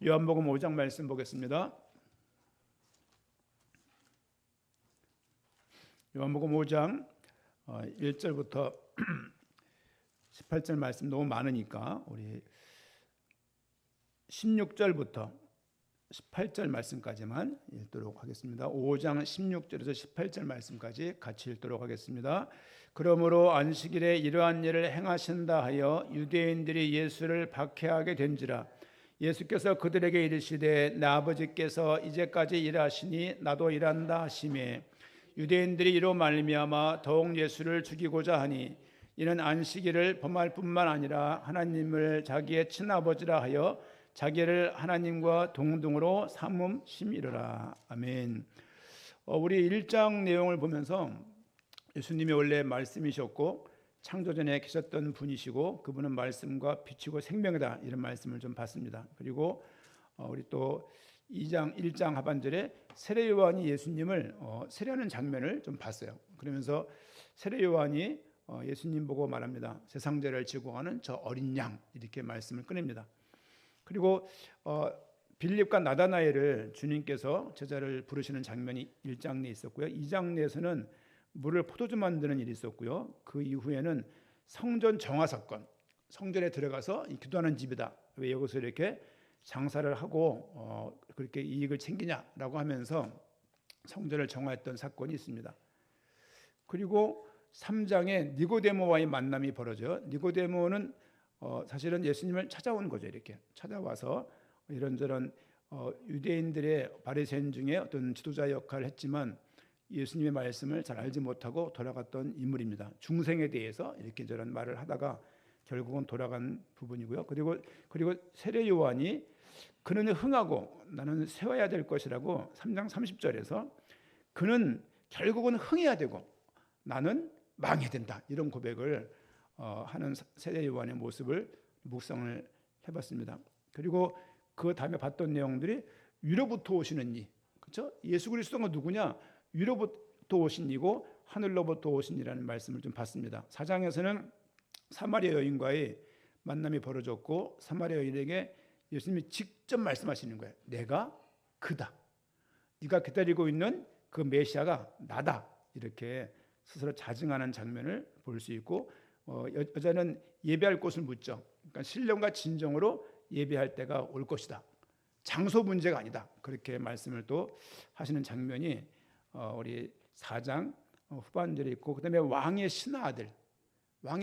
요한복음 5장 말씀 보겠습니다. 요한복음 5장 1절부터 18절 말씀 너무 많으니까 우리 16절부터 18절 말씀까지만 읽도록 하겠습니다. 5장 16절에서 18절 말씀까지 같이 읽도록 하겠습니다. 그러므로 안식일에 이러한 일을 행하신다 하여 유대인들이 예수를 박해하게 된지라. 예수께서 그들에게 이르시되 내 아버지께서 이제까지 일하시니 나도 일한다 하시매 유대인들이 이로 말미암아 더욱 예수를 죽이고자 하니 이는 안식일을 범할 뿐만 아니라 하나님을 자기의 친아버지라 하여 자기를 하나님과 동등으로 삼음심이로라. 아멘. 우리 1장 내용을 보면서 예수님이 원래 말씀이셨고 창조전에 계셨던 분이시고 그분은 말씀과 빛이고 생명이다, 이런 말씀을 좀 봤습니다. 그리고 우리 또 1장 하반절에 세례 요한이 예수님을 세례하는 장면을 좀 봤어요. 그러면서 세례 요한이 예수님 보고 말합니다. 세상 죄를 지고 가는 저 어린 양, 이렇게 말씀을 꺼냅니다. 그리고 빌립과 나다나엘을 주님께서 제자를 부르시는 장면이 1장 내에 있었고요. 2장 내에서는 물을 포도주 만드는 일이 있었고요. 그 이후에는 성전 정화 사건, 성전에 들어가서 기도하는 집이다, 왜 여기서 이렇게 장사를 하고 그렇게 이익을 챙기냐라고 하면서 성전을 정화했던 사건이 있습니다. 그리고 3장에 니고데모와의 만남이 벌어져요. 니고데모는 사실은 예수님을 찾아온 거죠. 이렇게 찾아와서 이런저런 유대인들의 바리새인 중에 어떤 지도자 역할을 했지만 예수님의 말씀을 잘 알지 못하고 돌아갔던 인물입니다. 중생에 대해서 이렇게 저런 말을 하다가 결국은 돌아간 부분이고요. 그리고 세례 요한이 그는 흥하고 나는 세워야 될 것이라고 3장 30절에서 그는 결국은 흥해야 되고 나는 망해야 된다, 이런 고백을 하는 세례 요한의 모습을 묵상을 해봤습니다. 그리고 그 다음에 봤던 내용들이 위로부터 오시는 이, 그렇죠? 예수 그리스도가 누구냐? 위로부터 오신 이고 하늘로부터 오신 이라는 말씀을 좀 봤습니다. 4장에서는 사마리아 여인과의 만남이 벌어졌고 사마리아 여인에게 예수님이 직접 말씀하시는 거예요. 내가 그다. 네가 기다리고 있는 그 메시아가 나다. 이렇게 스스로 자증하는 장면을 볼 수 있고 여자는 예배할 곳을 묻죠. 그러니까 신령과 진정으로 예배할 때가 올 것이다. 장소 문제가 아니다. 그렇게 말씀을 또 하시는 장면이 우리 4장 후반절에 있고, 그다음에 왕의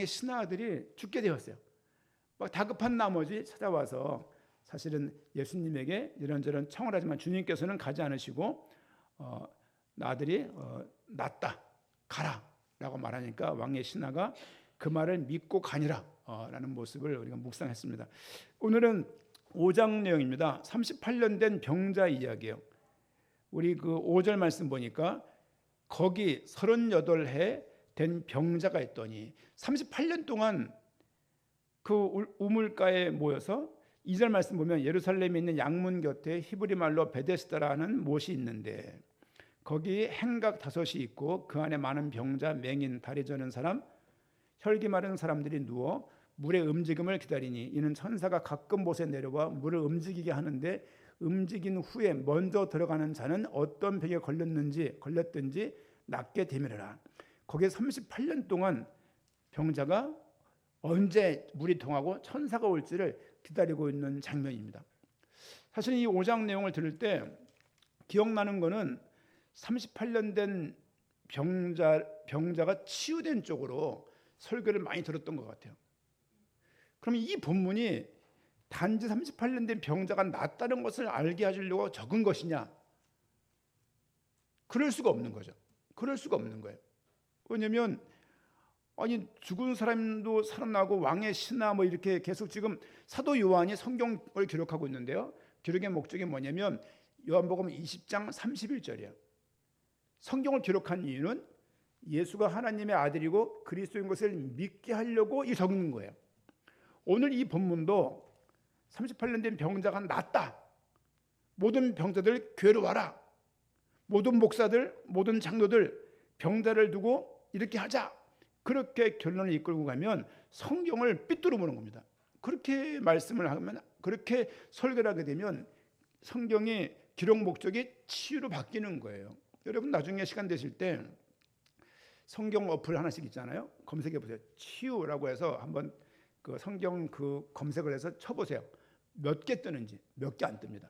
신하들이 죽게 되었어요. 막 다급한 나머지 찾아와서 사실은 예수님에게 이런저런 청을 하지만 주님께서는 가지 않으시고 나들이 낫다, 가라라고 말하니까 왕의 신하가 그 말을 믿고 가니라 라는 모습을 우리가 묵상했습니다. 오늘은 5장 내용입니다. 38년 된 병자 이야기예요. 우리 그 5절 말씀 보니까 거기 38해 된 병자가 있더니 38년 동안 그 우물가에 모여서 2절 말씀 보면 예루살렘에 있는 양문 곁에 히브리 말로 베데스다라는 못이 있는데 거기 행각 5이 있고 그 안에 많은 병자, 맹인, 다리 저는 사람, 혈기 마른 사람들이 누워 물의 움직임을 기다리니 이는 천사가 가끔 못에 내려와 물을 움직이게 하는데 움직인 후에 먼저 들어가는 자는 어떤 병에 걸렸든지 낫게 되밀어라. 거기에 38년 동안 병자가 언제 물이 통하고 천사가 올지를 기다리고 있는 장면입니다. 사실 이 5장 내용을 들을 때 기억나는 거는 38년 된 병자가 치유된 쪽으로 설교를 많이 들었던 것 같아요. 그럼 이 본문이 단지 38년 된 병자가 낫다는 것을 알게 하시려고 적은 것이냐? 그럴 수가 없는 거죠. 그럴 수가 없는 거예요. 왜냐하면 죽은 사람도 살아나고 왕의 신하 이렇게 계속 지금 사도 요한이 성경을 기록하고 있는데요. 기록의 목적이 뭐냐면 요한복음 20장 31절이에요. 성경을 기록한 이유는 예수가 하나님의 아들이고 그리스도인 것을 믿게 하려고 이 적는 거예요. 오늘 이 본문도 38년 된 병자가 낫다. 모든 병자들 교회로 와라. 모든 목사들, 모든 장로들 병자를 두고 이렇게 하자. 그렇게 결론을 이끌고 가면 성경을 삐뚤어 보는 겁니다. 그렇게 말씀을 하면 그렇게 설교를 하게 되면 성경의 기록 목적이 치유로 바뀌는 거예요. 여러분 나중에 시간 되실 때 성경 어플 하나씩 있잖아요. 검색해 보세요. 치유라고 해서 한번 그 성경 그 검색을 해서 쳐보세요. 몇 개 뜨는지. 몇 개 안 뜹니다.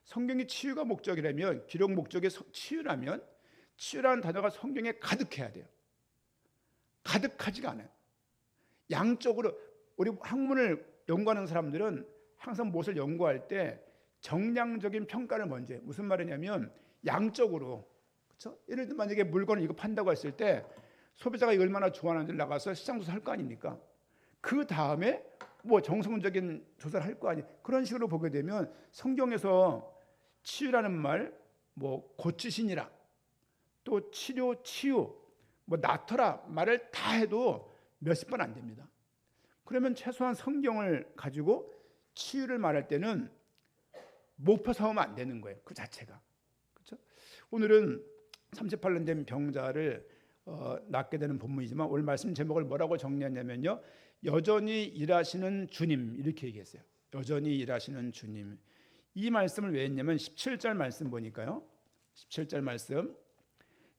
성경이 치유가 목적이라면, 기록 목적이 치유라면 치유라는 단어가 성경에 가득해야 돼요. 가득하지가 않아요. 양적으로 우리 학문을 연구하는 사람들은 항상 무엇을 연구할 때 정량적인 평가를 먼저 해요. 무슨 말이냐면 양적으로, 그렇죠? 예를 들면 만약에 물건을 이거 판다고 했을 때 소비자가 이거 얼마나 좋아하는지를 나가서 시장 조사할 거 아닙니까? 그 다음에 뭐 정성적인 조사를 할 거 아니에요. 그런 식으로 보게 되면 성경에서 치유라는 말, 뭐 고치시니라, 또 치료, 치유, 뭐 낫더라 말을 다 해도 몇십 번 안 됩니다. 그러면 최소한 성경을 가지고 치유를 말할 때는 목표 삼으면 안 되는 거예요. 그 자체가. 그렇죠? 오늘은 38년 된 병자를 낫게 되는 본문이지만 오늘 말씀 제목을 뭐라고 정리했냐면요. 여전히 일하시는 주님, 이렇게 얘기했어요. 여전히 일하시는 주님. 이 말씀을 왜 했냐면 17절 말씀 보니까요. 17절 말씀.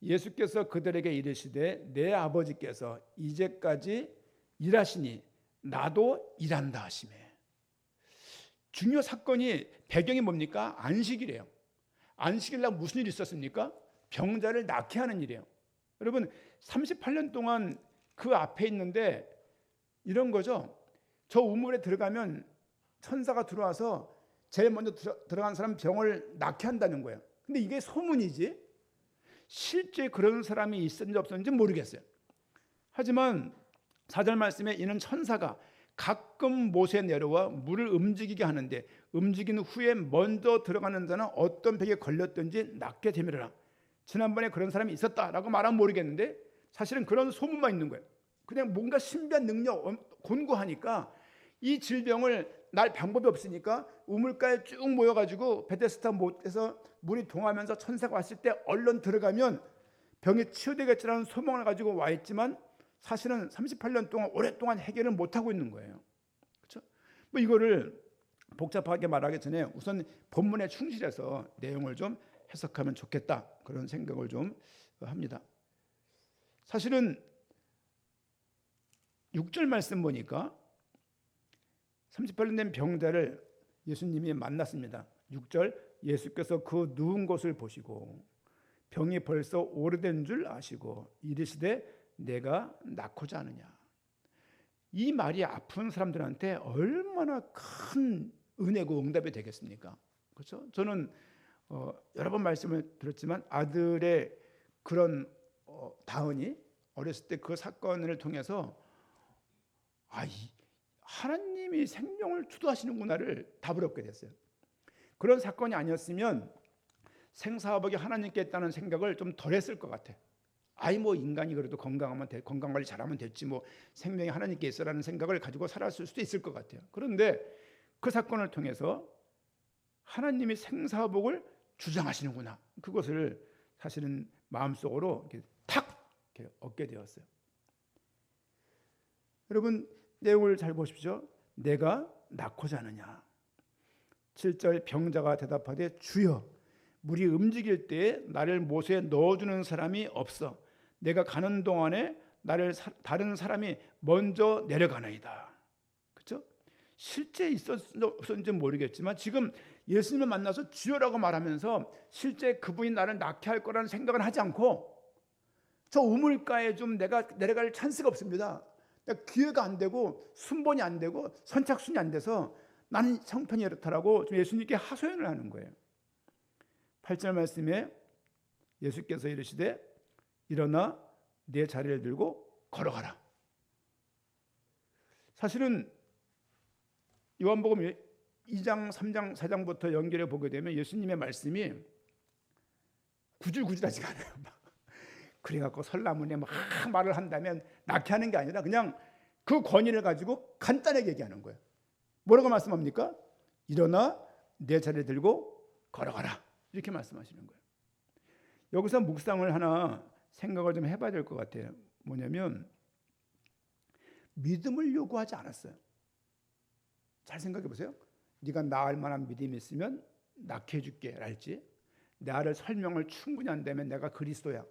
예수께서 그들에게 이르시되 내 아버지께서 이제까지 일하시니 나도 일한다 하시매. 중요 사건이 배경이 뭡니까? 안식이래요. 안식일 날 무슨 일이 있었습니까? 병자를 낫게 하는 일이에요. 여러분 38년 동안 그 앞에 있는데 이런 거죠. 저 우물에 들어가면 천사가 들어와서 제일 먼저 들어간 사람 병을 낫게 한다는 거예요. 근데 이게 소문이지 실제 그런 사람이 있었는지 없었는지 모르겠어요. 하지만 4절 말씀에 이는 천사가 가끔 못에 내려와 물을 움직이게 하는데 움직인 후에 먼저 들어가는 자는 어떤 병에 걸렸든지 낫게 되미라. 지난번에 그런 사람이 있었다라고 말하면 모르겠는데 사실은 그런 소문만 있는 거예요. 그냥 뭔가 신비한 능력 곤고하니까 이 질병을 날 방법이 없으니까 우물가에 쭉 모여가지고 베데스다 못에서 물이 동하면서 천사가 왔을 때 얼른 들어가면 병이 치유되겠지라는 소망을 가지고 와 있지만 사실은 38년 동안 오랫동안 해결을 못하고 있는 거예요. 그렇죠? 뭐 이거를 복잡하게 말하기 전에 우선 본문에 충실해서 내용을 좀 해석하면 좋겠다 그런 생각을 좀 합니다. 사실은 6절 말씀 보니까 38년 된 병자를 예수님이 만났습니다. 6절 예수께서 그 누운 것을 보시고 병이 벌써 오래된 줄 아시고 이르시되 내가 낫고자 하느냐. 이 말이 아픈 사람들한테 얼마나 큰 은혜고 응답이 되겠습니까? 그렇죠? 저는 여러 번 말씀을 들었지만 아들의 그런 다은이 어렸을 때 그 사건을 통해서 하나님이 생명을 주도하시는구나를 답을 얻게 됐어요. 그런 사건이 아니었으면 생사화복이 하나님께 있다는 생각을 좀 덜 했을 것 같아요. 뭐 인간이 그래도 건강 관리 잘하면 됐지 뭐 생명이 하나님께 있어라는 생각을 가지고 살았을 수도 있을 것 같아요. 그런데 그 사건을 통해서 하나님이 생사복을 주장하시는구나. 그것을 사실은 마음속으로 이렇게 탁 이렇게 얻게 되었어요. 여러분 내용을 잘 보십시오. 내가 낫고자 하느냐. 7절 병자가 대답하되 주여 물이 움직일 때에 나를 못에 넣어주는 사람이 없어. 내가 가는 동안에 나를 다른 사람이 먼저 내려가나이다. 그렇죠? 실제 있었는지 없었는지 모르겠지만 지금 예수님을 만나서 주여라고 말하면서 실제 그분이 나를 낫게 할 거라는 생각은 하지 않고 저 우물가에 좀 내가 내려갈 찬스가 없습니다. 기회가 안 되고 순번이 안 되고 선착순이 안 돼서 나는 형편이 이렇다라고 좀 예수님께 하소연을 하는 거예요. 8절 말씀에 예수께서 이르시되 일어나 내 자리를 들고 걸어가라. 사실은 요한복음 2장, 3장, 4장부터 연결해 보게 되면 예수님의 말씀이 구질구질하지가 않아요. 그래갖고 설라문에 막 말을 한다면 낫게 하는 게 아니라 그냥 그 권위를 가지고 간단하게 얘기하는 거예요. 뭐라고 말씀합니까? 일어나 내 자리를 들고 걸어가라. 이렇게 말씀하시는 거예요. 여기서 묵상을 하나 생각을 좀 해봐야 될 것 같아요. 뭐냐면 믿음을 요구하지 않았어요. 잘 생각해 보세요. 네가 낳을 만한 믿음이 있으면 낳게 해줄게 랄지, 나를 설명을 충분히 한다면 내가 그리스도야,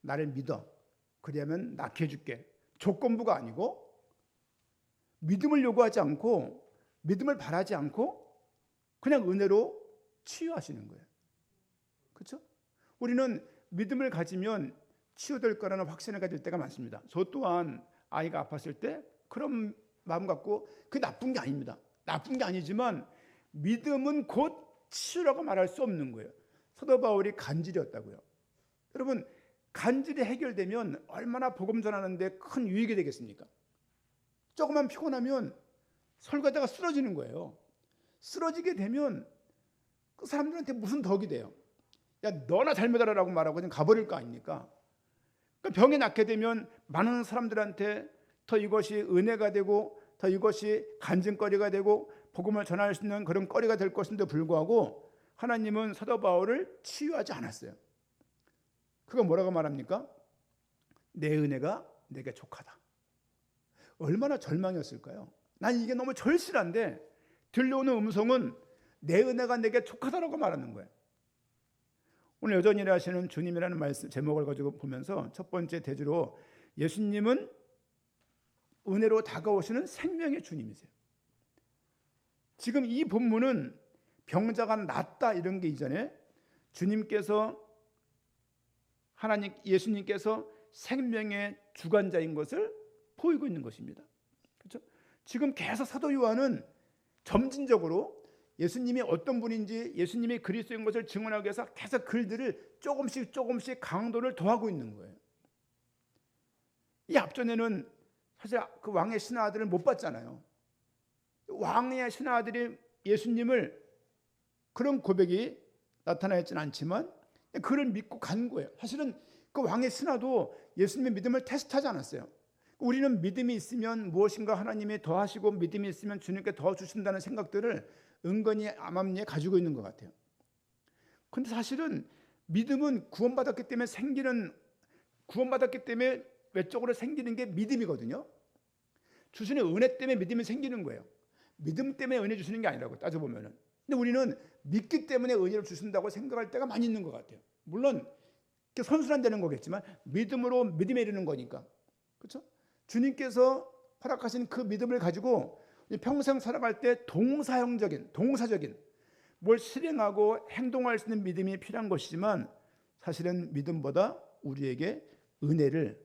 나를 믿어, 그러면 낳게 해줄게. 조건부가 아니고 믿음을 요구하지 않고 믿음을 바라지 않고 그냥 은혜로 치유하시는 거예요. 그렇죠? 우리는 믿음을 가지면 치유될 거라는 확신을 가질 때가 많습니다. 저 또한 아이가 아팠을 때 그런 마음 갖고, 그게 나쁜 게 아닙니다. 나쁜 게 아니지만 믿음은 곧 치유라고 말할 수 없는 거예요. 사도 바울이 간질이었다고요. 여러분, 간질이 해결되면 얼마나 복음 전하는데 큰 유익이 되겠습니까? 조금만 피곤하면 설교하다가 쓰러지는 거예요. 쓰러지게 되면 그 사람들한테 무슨 덕이 돼요? 야, 너나 잘못하라고 말하고 그냥 가버릴 거 아닙니까? 그러니까 병이 낫게 되면 많은 사람들한테 더 이것이 은혜가 되고 더 이것이 간증거리가 되고 복음을 전할 수 있는 그런 거리가 될 것인데 불구하고 하나님은 사도 바울을 치유하지 않았어요. 그거 뭐라고 말합니까? 내 은혜가 내게 족하다. 얼마나 절망이었을까요? 난 이게 너무 절실한데 들려오는 음성은 내 은혜가 내게 족하다라고 말하는 거예요. 오늘 여전히 일하시는 주님이라는 말씀 제목을 가지고 보면서 첫 번째 대주로 예수님은 은혜로 다가오시는 생명의 주님이세요. 지금 이 본문은 병자가 낫다 이런 게 이전에 주님께서 예수님께서 생명의 주관자인 것을 보이고 있는 것입니다. 그렇죠? 지금 계속 사도 요한은 점진적으로 예수님이 어떤 분인지, 예수님이 그리스도인 것을 증언하기 위해서 계속 글들을 조금씩 강도를 더하고 있는 거예요. 이 앞전에는 사실 그 왕의 신하들을 못 봤잖아요. 왕의 신하들이 예수님을, 그런 고백이 나타나 있지는 않지만 그를 믿고 간 거예요. 사실은 그 왕의 신하도 예수님의 믿음을 테스트하지 않았어요. 우리는 믿음이 있으면 무엇인가 하나님이 더 하시고 믿음이 있으면 주님께 더 주신다는 생각들을 은근히 암암리에 가지고 있는 것 같아요. 그런데 사실은 믿음은 구원받았기 때문에 외적으로 생기는 게 믿음이거든요. 주신의 은혜 때문에 믿음이 생기는 거예요. 믿음 때문에 은혜 주시는 게 아니라고 따져보면은. 근데 우리는 믿기 때문에 은혜를 주신다고 생각할 때가 많이 있는 것 같아요. 물론 선순환되는 거겠지만 믿음에 이르는 거니까. 그렇죠? 주님께서 허락하신 그 믿음을 가지고 평생 살아갈 때 동사적인 뭘 실행하고 행동할 수 있는 믿음이 필요한 것이지만 사실은 믿음보다 우리에게 은혜를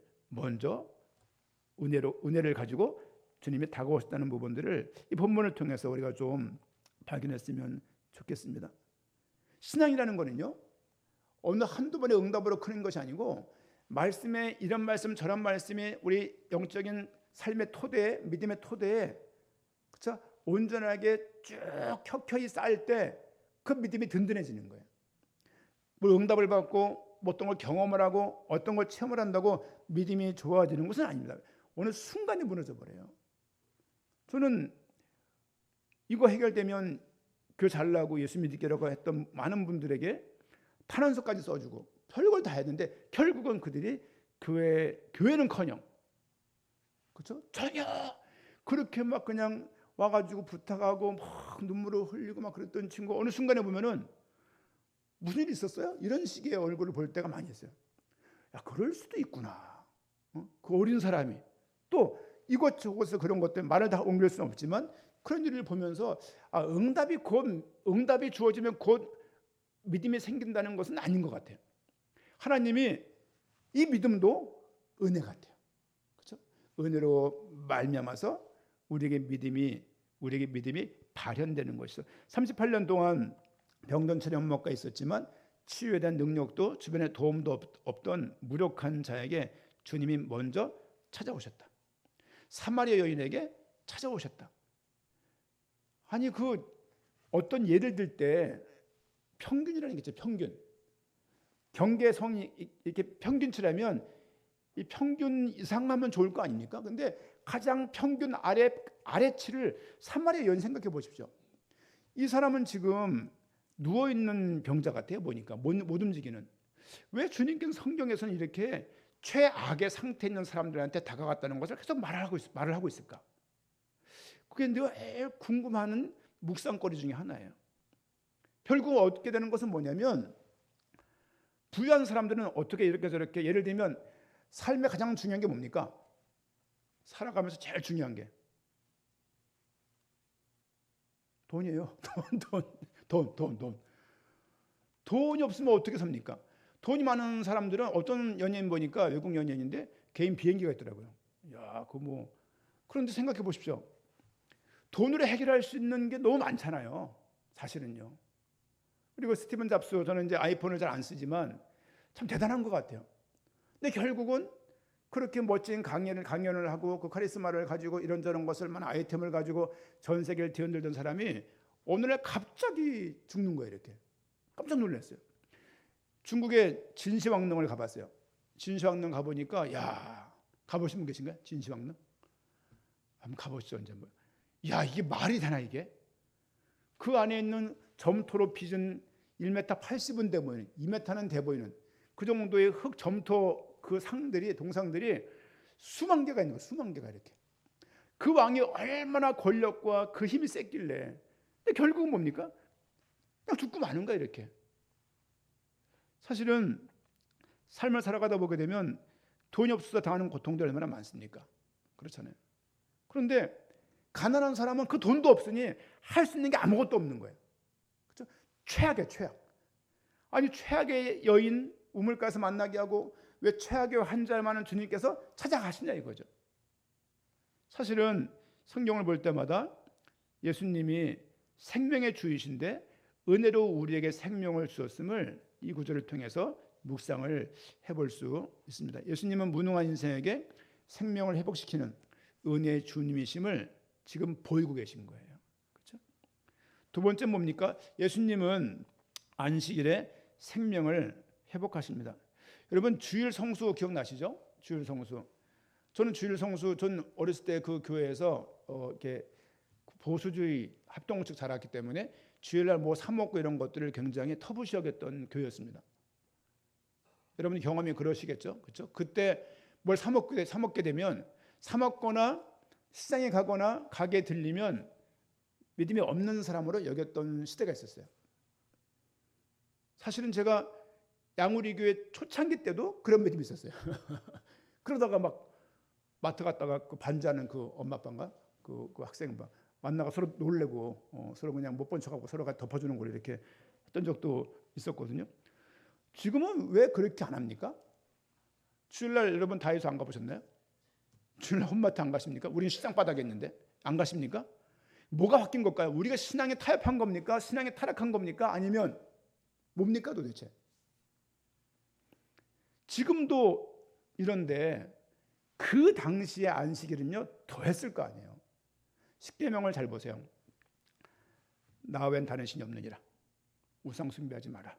가지고 주님이 다가오셨다는 부분들을 이 본문을 통해서 우리가 좀 발견했으면 좋겠습니다. 신앙이라는 거는요, 어느 한두 번의 응답으로 크는 것이 아니고 말씀에 이런 말씀 저런 말씀이 우리 영적인 삶의 토대에, 믿음의 토대에, 그렇죠? 온전하게 쭉 켜켜이 쌓일 때 그 믿음이 든든해지는 거예요. 뭐 응답을 받고 어떤 걸 경험을 하고 어떤 걸 체험을 한다고 믿음이 좋아지는 것은 아닙니다. 어느 순간에 무너져 버려요. 저는 이거 해결되면 교회 잘 나고 예수 믿기라고 했던 많은 분들에게 탄원서까지 써주고 별걸 다 했는데 결국은 그들이 교회는커녕, 그렇죠? 전혀 그렇게 막 그냥 와가지고 부탁하고 막 눈물을 흘리고 막 그랬던 친구 어느 순간에 보면은 무슨 일이 있었어요? 이런 식의 얼굴을 볼 때가 많이 있어요. 야, 그럴 수도 있구나. 그 어린 사람이 또 이것저것에서 그런 것들 말을 다 옮길 수는 없지만 그런 일을 보면서 응답이 주어지면 곧 믿음이 생긴다는 것은 아닌 것 같아요. 하나님이 이 믿음도 은혜 같아요. 그렇죠? 은혜로 말미암아서 우리에게 믿음이 발현되는 것이죠. 38년 동안 병든 처리 엄마가 있었지만 치유에 대한 능력도 주변에 도움도 없던 무력한 자에게 주님이 먼저 찾아오셨다. 사마리아 여인에게 찾아오셨다. 아니 그 어떤 예를 들 때 평균이라는 게 있죠. 평균. 경계성이 이렇게 평균치라면 이 평균 이상하면 좋을 거 아닙니까? 근데 가장 평균 아래치를 사마리아 여인 생각해 보십시오. 이 사람은 지금 누워있는 병자 같아요. 보니까 못 움직이는. 왜 주님께서 성경에서는 이렇게 최악의 상태에 있는 사람들한테 다가갔다는 것을 계속 말을 하고 있을까? 그게 늘 궁금한 묵상거리 중에 하나예요. 결국 어떻게 되는 것은 뭐냐면 부유한 사람들은 어떻게 이렇게 저렇게 예를 들면 삶에 가장 중요한 게 뭡니까? 살아가면서 제일 중요한 게 돈이에요. 돈. 돈이 없으면 어떻게 삽니까? 돈이 많은 사람들은 어떤 연예인 보니까 외국 연예인인데 개인 비행기가 있더라고요. 야, 그런데 생각해 보십시오. 돈으로 해결할 수 있는 게 너무 많잖아요. 사실은요. 그리고 스티븐 잡스, 저는 이제 아이폰을 잘 안 쓰지만 참 대단한 것 같아요. 근데 결국은 그렇게 멋진 강연을 하고 그 카리스마를 가지고 이런저런 것을 많은 아이템을 가지고 전 세계를 뒤흔들던 사람이 어느 날 갑자기 죽는 거예요. 이렇게 깜짝 놀랐어요. 중국의 진시황릉을 가봤어요. 진시황릉 가보니까 야, 가보신 분 계신가요? 진시황릉? 한번 가보시죠. 이제 야, 이게 말이 되나 이게? 그 안에 있는 점토로 빚은 1m 80은 돼 보이는, 2m는 돼 보이는 그 정도의 흙 점토 그 동상들이 수만 개가 있는 거예요. 수만 개가 이렇게. 그 왕이 얼마나 권력과 그 힘이 셌길래. 근데 결국은 뭡니까? 그냥 죽고 마는 거야 이렇게. 사실은 삶을 살아가다 보게 되면 돈이 없어서 당하는 고통도 얼마나 많습니까? 그렇잖아요. 그런데 가난한 사람은 그 돈도 없으니 할 수 있는 게 아무것도 없는 거예요. 그렇죠? 최악이에요, 최악. 아니 최악의 여인 우물가에서 만나게 하고 왜 최악의 환자만은 주님께서 찾아가시냐 이거죠. 사실은 성경을 볼 때마다 예수님이 생명의 주이신데 은혜로 우리에게 생명을 주었음을 이 구절을 통해서 묵상을 해볼 수 있습니다. 예수님은 무능한 인생에게 생명을 회복시키는 은혜의 주님이심을 지금 보이고 계신 거예요. 그렇죠? 두 번째 뭡니까? 예수님은 안식일에 생명을 회복하십니다. 여러분 주일 성수 기억나시죠? 주일 성수. 저는 주일 성수, 전 어렸을 때 그 교회에서 이렇게 보수주의 합동측 자랐기 때문에 주일날 사 먹고 이런 것들을 굉장히 터부시하겠던 교회였습니다. 여러분 경험이 그러시겠죠? 그렇죠? 그때 뭘 사 먹게 되면 사 먹거나 시장에 가거나 가게에 들리면 믿음이 없는 사람으로 여겼던 시대가 있었어요. 사실은 제가 양우리 교회 초창기 때도 그런 믿음이 있었어요. 그러다가 막 마트 갔다가 그 반지하는 그 엄마 아빠인가 그 학생 만나가 서로 놀래고 서로 그냥 못 본 척하고 서로가 덮어주는 걸 이렇게 했던 적도 있었거든요. 지금은 왜 그렇게 안 합니까? 주일날 여러분 다이소 안 가보셨나요? 주일날 홈마트 안 가십니까? 우리는 시장 바닥에 있는데 안 가십니까? 뭐가 바뀐 걸까요? 우리가 신앙에 타협한 겁니까? 신앙에 타락한 겁니까? 아니면 뭡니까 도대체? 지금도 이런데 그 당시의 안식일은요 더 했을 거 아니에요. 십계명을 잘 보세요. 나 외엔 다른 신이 없느니라. 우상 숭배하지 마라.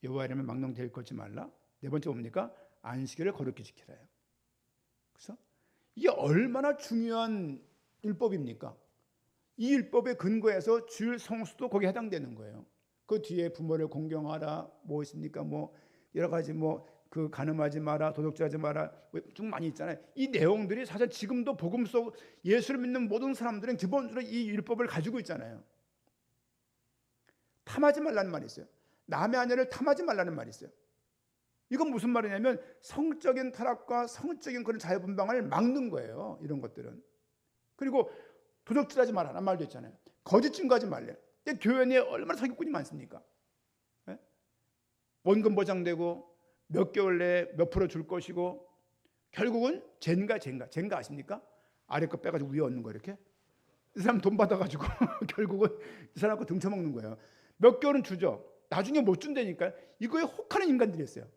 여호와 이름을 망령되이 걸지 말라. 네 번째 뭡니까? 안식일을 거룩히 지키라요. 그래서 이게 얼마나 중요한 율법입니까? 이 율법의 근거에서 주일 성수도 거기에 해당되는 거예요. 그 뒤에 부모를 공경하라. 뭐 있습니까? 여러 가지 그 간음하지 마라, 도둑질하지 마라, 좀 많이 있잖아요. 이 내용들이 사실 지금도 복음 속 예수를 믿는 모든 사람들은 기본적으로 이 율법을 가지고 있잖아요. 탐하지 말라는 말이 있어요. 남의 아내를 탐하지 말라는 말이 있어요. 이건 무슨 말이냐면 성적인 타락과 성적인 그런 자유분방을 막는 거예요. 이런 것들은. 그리고 도둑질하지 말라는 말도 있잖아요. 거짓 증거하지 말래요. 근데 교회 내에 얼마나 사기꾼이 많습니까? 네? 원금 보장되고 몇 개월 내에 몇 프로 줄 것이고 결국은 젠가 아십니까? 아래 거 빼가지고 위에 얻는 거 이렇게. 이 사람 돈 받아가지고 결국은 이 사람 거 등쳐먹는 거예요. 몇 개월은 주죠. 나중에 못 준다니까. 이거에 혹하는 인간들이 있어요.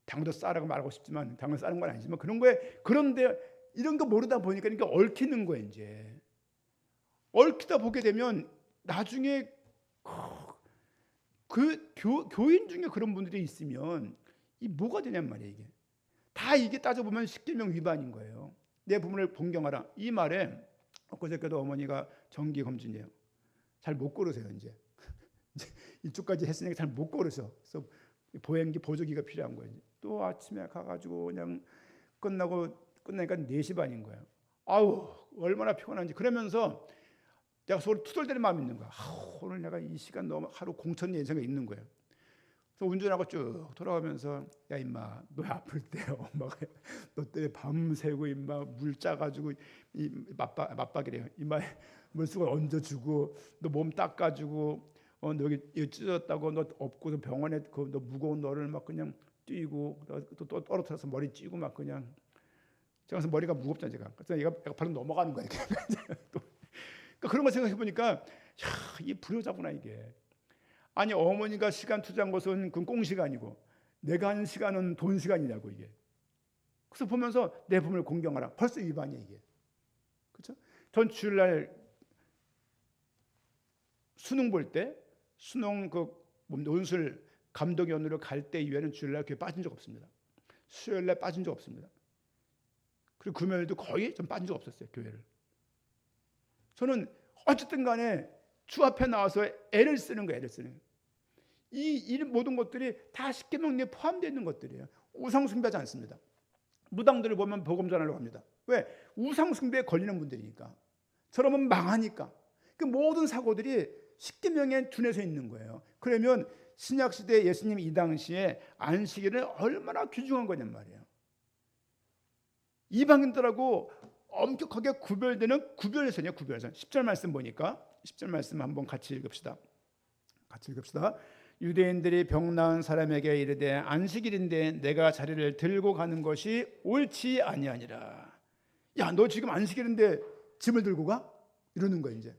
당도 싸라고 말하고 싶지만 당을 싸는 건 아니지만 그런데 이런 거 모르다 보니까 그러니까 얽히는 거예요. 이제 얽히다 보게 되면 나중에 그 교인 중에 그런 분들이 있으면 이 뭐가 되냔 말이에요. 이게 다 이게 따져보면 십계명 위반인 거예요. 내 부모를 존경하라. 이 말에 엊그저께도 어머니가 정기 검진이에요. 잘 못 걸으세요. 이제 이쪽까지 했으니까 잘 못 걸으셔. 그래서 보행기 보조기가 필요한 거예요. 또 아침에 가가지고 그냥 끝나니까 4시 반인 거예요. 아우 얼마나 피곤한지. 그러면서 내가 속으로 투덜대는 마음이 있는 거야. 오늘 내가 이 시간 너무 하루 공천이의 생각이 있는 거예요. 그래서 운전하고 쭉 돌아가면서 야 임마 너 아플 때 엄마가 너 때문에 밤새고 임마 물 짜가지고 이 맞박이래요. 임마 물수건 얹어주고 너 몸 닦아주고 너 여기 찢어졌다고 너 업고서 병원에 너 무거운 너를 막 그냥 뛰고 또 떨어뜨려서 머리 찌고 막 그냥 제가 그래서 머리가 무겁잖아 제가. 그래서 얘가 바로 넘어가는 거야. 또 그러니까 그런 거 생각해 보니까 이 불효자구나 이게. 아니 어머니가 시간 투자한 것은 그건 꽁 시간이고 내가 하는 시간은 돈 시간이냐고 이게. 그래서 보면서 내 부모를 공경하라. 벌써 위반이야 이게. 그렇죠? 전 주일날 수능 볼 때 수능 그 논술 감독위원으로 갈 때 이후에는 주일날 교회 빠진 적 없습니다. 수요일날 빠진 적 없습니다. 그리고 금요일도 거의 좀 빠진 적 없었어요 교회를. 저는 어쨌든 간에 주 앞에 나와서 애를 쓰는 거예요. 애를 쓰는 거예요. 이 모든 것들이 다 십계명에 포함되어 있는 것들이에요. 우상 숭배하지 않습니다. 무당들을 보면 복음 전하려고 합니다. 왜? 우상 숭배에 걸리는 분들이니까. 저러면 망하니까. 그 모든 사고들이 십계명에 둔해서 있는 거예요. 그러면 신약 시대 예수님 이 당시에 안식일은 얼마나 귀중한 거냔 말이에요. 이방인들하고 엄격하게 구별되는 구별선이에요. 구별선. 10절 말씀 보니까 10절 말씀 한번 같이 읽읍시다. 유대인들이 병 나은 사람에게 이르되 안식일인데 내가 자리를 들고 가는 것이 옳지 아니하니라. 야, 너 지금 안식일인데 짐을 들고 가? 이러는 거예요. 이제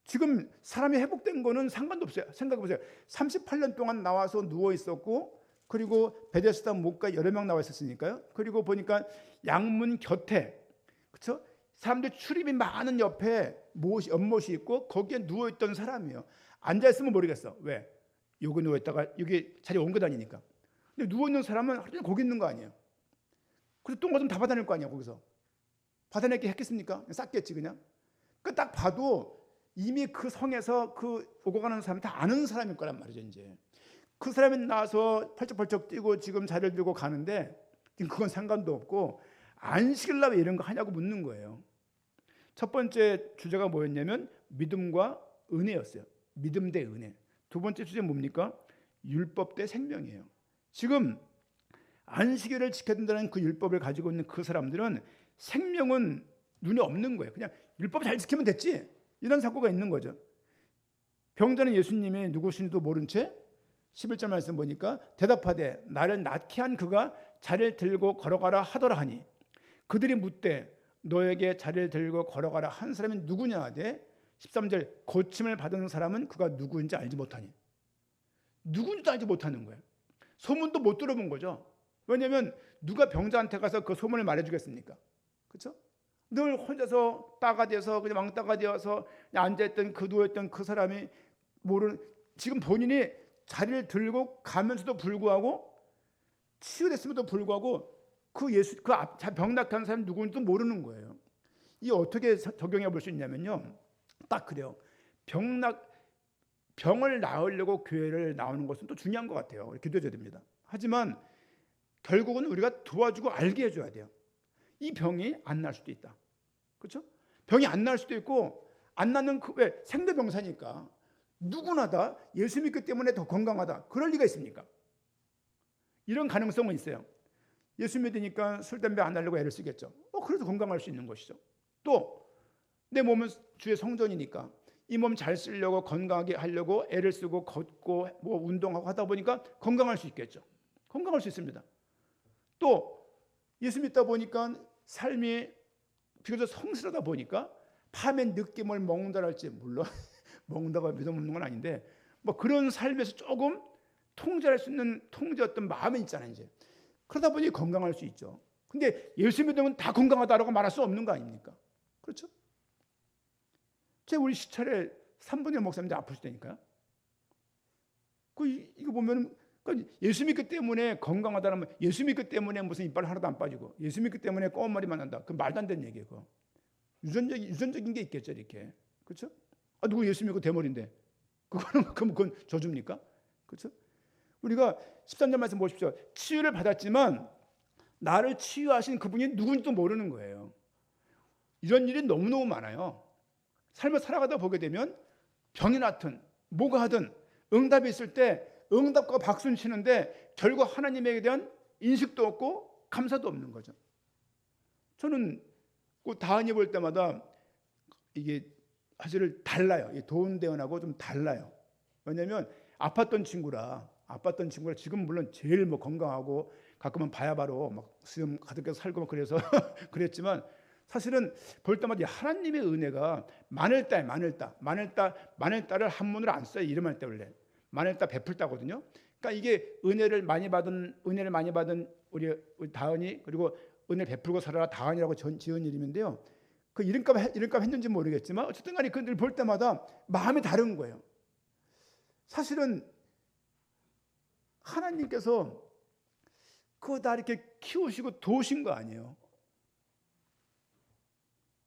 지금 사람이 회복된 거는 상관도 없어요. 생각해보세요. 38년 동안 나와서 누워 있었고 그리고 베데스다 목가 여러 명 나와 있었으니까요. 그리고 보니까 양문 곁에 그렇죠? 사람들 출입이 많은 옆에 연못이 있고 거기에 누워 있던 사람이에요. 앉아 있으면 모르겠어. 왜? 여기 누워 있다가 여기 자리 옮겨 다니니까. 근데 누워 있는 사람은 하루 종일 거기 있는 거 아니에요. 그래서 똥 오줌 다 받아낼 거 아니야 거기서. 받아내기 했겠습니까? 쌌겠지 그냥. 그 딱 봐도 이미 그 성에서 그 오고 가는 사람이 다 아는 사람일 거란 말이죠 이제. 그 사람이 나와서 펄쩍펄쩍 뛰고 지금 자리를 들고 가는데 그건 상관도 없고 안식일 날 왜 이런 거 하냐고 묻는 거예요. 첫 번째 주제가 뭐였냐면 믿음과 은혜였어요. 믿음 대 은혜. 두 번째 주제는 뭡니까? 율법 대 생명이에요. 지금 안식일을 지켜야 된다는 그 율법을 가지고 있는 그 사람들은 생명은 눈에 없는 거예요. 그냥 율법 잘 지키면 됐지. 이런 사고가 있는 거죠. 병자는 예수님이 누구신지도 모른 채 11절 말씀 보니까 대답하되 나를 낫게 한 그가 자리를 들고 걸어가라 하더라 하니 그들이 묻되 너에게 자리를 들고 걸어가라 한 사람이 누구냐 하되 13절 고침을 받은 사람은 그가 누구인지 알지 못하니. 누구인지도 알지 못하는 거예요. 소문도 못 들어본 거죠. 왜냐하면 누가 병자한테 가서 그 소문을 말해주겠습니까? 그렇죠? 늘 혼자서 따가 되어서 그냥 왕따가 되어서 앉아있던 그 누워있던 그 사람이 모르는 지금 본인이 자리를 들고 가면서도 불구하고 치유됐음에도 불구하고 그 예수 그 병낙한 사람이 누구인지도 모르는 거예요. 이 어떻게 적용해 볼 수 있냐면요. 딱 그래요. 병을 나으려고 교회를 나오는 것은 또 중요한 것 같아요. 기도해줘야 됩니다. 하지만 결국은 우리가 도와주고 알게 해줘야 돼요. 이 병이 안 날 수도 있다. 그렇죠? 병이 안 날 수도 있고 안 나는 왜 생대병사니까 누구나 다 예수 믿기 때문에 더 건강하다. 그럴 리가 있습니까? 이런 가능성은 있어요. 예수 믿으니까 술, 담배 안 하려고 애를 쓰겠죠. 그래서 건강할 수 있는 것이죠. 또 내 몸은 주의 성전이니까 이 몸 잘 쓰려고 건강하게 하려고 애를 쓰고 걷고 뭐 운동하고 하다 보니까 건강할 수 있겠죠. 건강할 수 있습니다. 또 예수 믿다 보니까 삶이 비교적 성실하다 보니까 밤에 늦게 뭘 먹는다 할지 물론 먹는다고 믿어 먹는 건 아닌데 뭐 그런 삶에서 조금 통제할 수 있는 통제했던 마음이 있잖아요. 이제 그러다 보니 건강할 수 있죠. 근데 예수 믿으면 다 건강하다라고 말할 수 없는 거 아닙니까? 그렇죠? 우리 시찰에 3분의 1 목사님들 아프시다니까요. 이거 보면 예수 믿기 때문에 건강하다면 예수 믿기 때문에 무슨 이빨 하나도 안 빠지고 예수 믿기 때문에 검은 머리만 난다. 그 말도 안 되는 얘기예요. 그거. 유전적인 게 있겠죠, 이렇게. 그렇죠? 누구 예수 믿고 대머리인데 그건 저주입니까? 그렇죠? 우리가 13절 말씀 보십시오. 치유를 받았지만 나를 치유하신 그분이 누군지도 모르는 거예요. 이런 일이 너무너무 많아요. 삶을 살아가다 보게 되면 병이 났든 뭐가 하든 응답이 있을 때 응답과 박수는 치는데 결국 하나님에 대한 인식도 없고 감사도 없는 거죠. 저는 그 다은이 볼 때마다 이게 사실 달라요. 도은대원하고 좀 달라요. 왜냐하면 아팠던 친구라 지금 물론 제일 뭐 건강하고 가끔은 봐야 바로 막 수염 가득해서 살고 막 그래서 그랬지만 사실은 볼 때마다 하나님의 은혜가 마늘따를 한문으로 안 써요. 이름할 때 원래 마늘따 베풀다거든요. 그러니까 이게 은혜를 많이 받은 우리 다은이, 그리고 은혜 베풀고 살아라 다은이라고 지은 이름인데요. 그 이름값 했는지 모르겠지만 어쨌든 간에 그들 볼 때마다 마음이 다른 거예요. 사실은 하나님께서 그거 다 이렇게 키우시고 도우신 거 아니에요.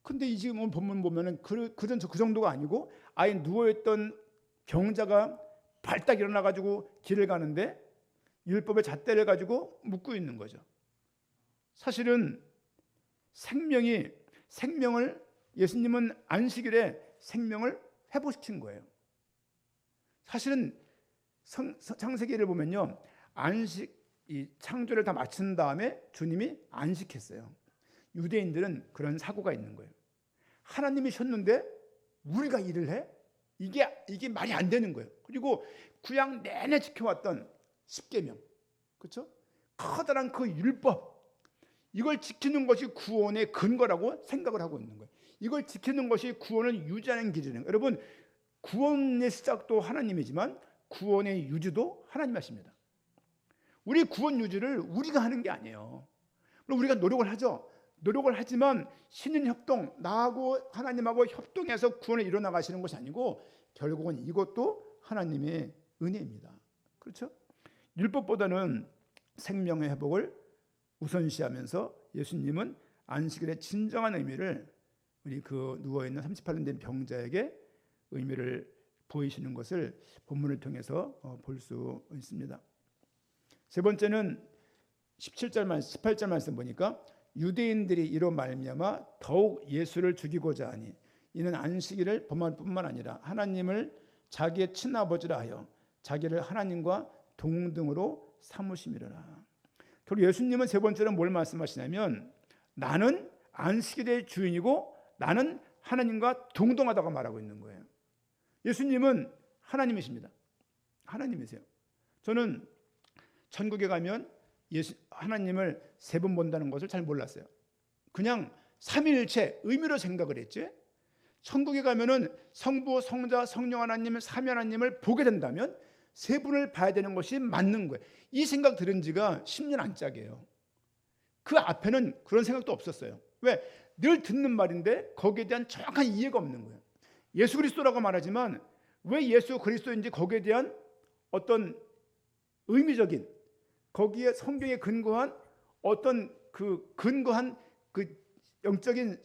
근데 이 지금 오늘 본문 보면은 그 정도가 아니고 아예 누워있던 병자가 발딱 일어나가지고 길을 가는데 율법의 잣대를 가지고 묶고 있는 거죠. 사실은 생명을 예수님은 안식일에 생명을 회복시킨 거예요. 사실은 창세기를 보면요, 이 창조를 다 마친 다음에 주님이 안식했어요. 유대인들은 그런 사고가 있는 거예요. 하나님이 쉬었는데 우리가 일을 해? 이게 말이 안 되는 거예요. 그리고 구약 내내 지켜왔던 십계명, 그렇죠? 커다란 그 율법, 이걸 지키는 것이 구원의 근거라고 생각을 하고 있는 거예요. 이걸 지키는 것이 구원을 유지하는 기준이에요. 여러분, 구원의 시작도 하나님이지만 구원의 유지도 하나님 하십니다. 우리 구원 유지를 우리가 하는 게 아니에요. 물론 우리가 노력을 하죠. 노력을 하지만 신인 협동, 나하고 하나님하고 협동해서 구원을 이뤄나가시는 것이 아니고 결국은 이것도 하나님의 은혜입니다. 그렇죠? 율법보다는 생명의 회복을 우선시하면서 예수님은 안식일의 진정한 의미를 우리 그 누워있는 38년 된 병자에게 의미를 보이시는 것을 본문을 통해서 볼 수 있습니다. 세 번째는 18절 말씀 보니까 유대인들이 이로 말미암아 더욱 예수를 죽이고자 하니 이는 안식일을 범할 뿐만 아니라 하나님을 자기의 친아버지라 하여 자기를 하나님과 동등으로 삼으심이라. 결국 예수님은 세 번째로 뭘 말씀하시냐면 나는 안식일의 주인이고 나는 하나님과 동등하다고 말하고 있는 거예요. 예수님은 하나님이십니다. 하나님이세요. 저는 천국에 가면 하나님을 세 번 본다는 것을 잘 몰랐어요. 그냥 삼위일체 의미로 생각을 했지. 천국에 가면은 성부, 성자, 성령 하나님을 삼위 하나님을 보게 된다면 세 분을 봐야 되는 것이 맞는 거예요. 이 생각 들은 지가 10년 안짝이에요. 그 앞에는 그런 생각도 없었어요. 왜? 늘 듣는 말인데 거기에 대한 정확한 이해가 없는 거예요. 예수 그리스도라고 말하지만 왜 예수 그리스도인지 거기에 대한 어떤 의미적인, 거기에 성경에 근거한 어떤 그 근거한 그 영적인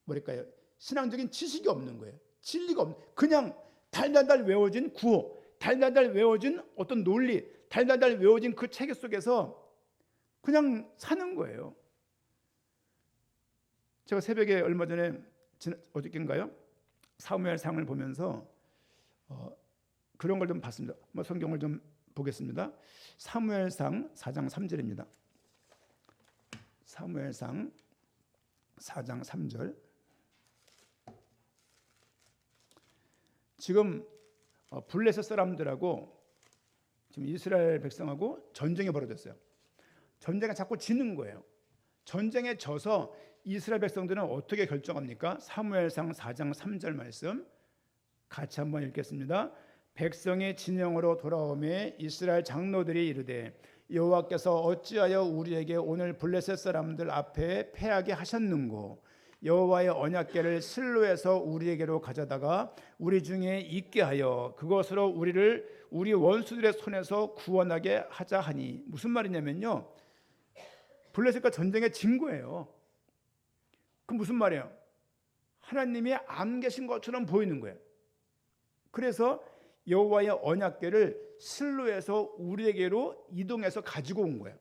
뭐랄까요, 신앙적인 지식이 없는 거예요. 진리가 없는, 그냥 달달달 외워진 구호, 달달달 외워진 어떤 논리, 달달달 외워진 그 체계 속에서 그냥 사는 거예요. 제가 새벽에 얼마 전에 어저께인가요? 사무엘상을 보면서 그런 걸 좀 봤습니다. 성경을 좀 보겠습니다. 사무엘상 4장 3절입니다. 사무엘상 4장 3절. 지금 블레셋 사람들하고 지금 이스라엘 백성하고 전쟁이 벌어졌어요. 전쟁에 자꾸 지는 거예요. 전쟁에 져서 이스라엘 백성들은 어떻게 결정합니까? 사무엘상 4장 3절 말씀 같이 한번 읽겠습니다. 백성이 진영으로 돌아오매 이스라엘 장로들이 이르되 여호와께서 어찌하여 우리에게 오늘 블레셋 사람들 앞에 패하게 하셨는고 여호와의 언약궤를 실로에서 우리에게로 가져다가 우리 중에 있게 하여 그것으로 우리를 우리 원수들의 손에서 구원하게 하자 하니. 무슨 말이냐면요, 블레셋과 전쟁에 진 거예요. 그 무슨 말이에요? 하나님이 안 계신 것처럼 보이는 거예요. 그래서 여호와의 언약궤를 실로에서 우리에게로 이동해서 가지고 온 거예요.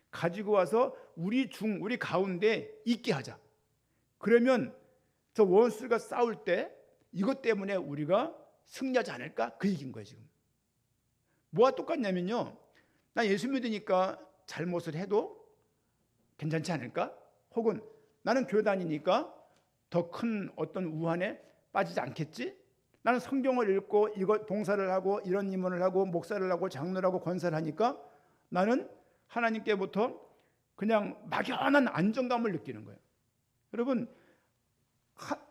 가지고 와서 우리 가운데 있게 하자. 그러면 저 원수가 싸울 때 이것 때문에 우리가 승리하지 않을까? 그 얘기인 거예요. 지금 뭐가 똑같냐면요, 나 예수 믿으니까 잘못을 해도 괜찮지 않을까? 혹은 나는 교회 다니니까 더 큰 어떤 우환에 빠지지 않겠지? 나는 성경을 읽고 이거 봉사를 하고 이런 임무를 하고 목사를 하고 장로를 하고 권사를 하니까 나는 하나님께부터 그냥 막연한 안정감을 느끼는 거예요. 여러분,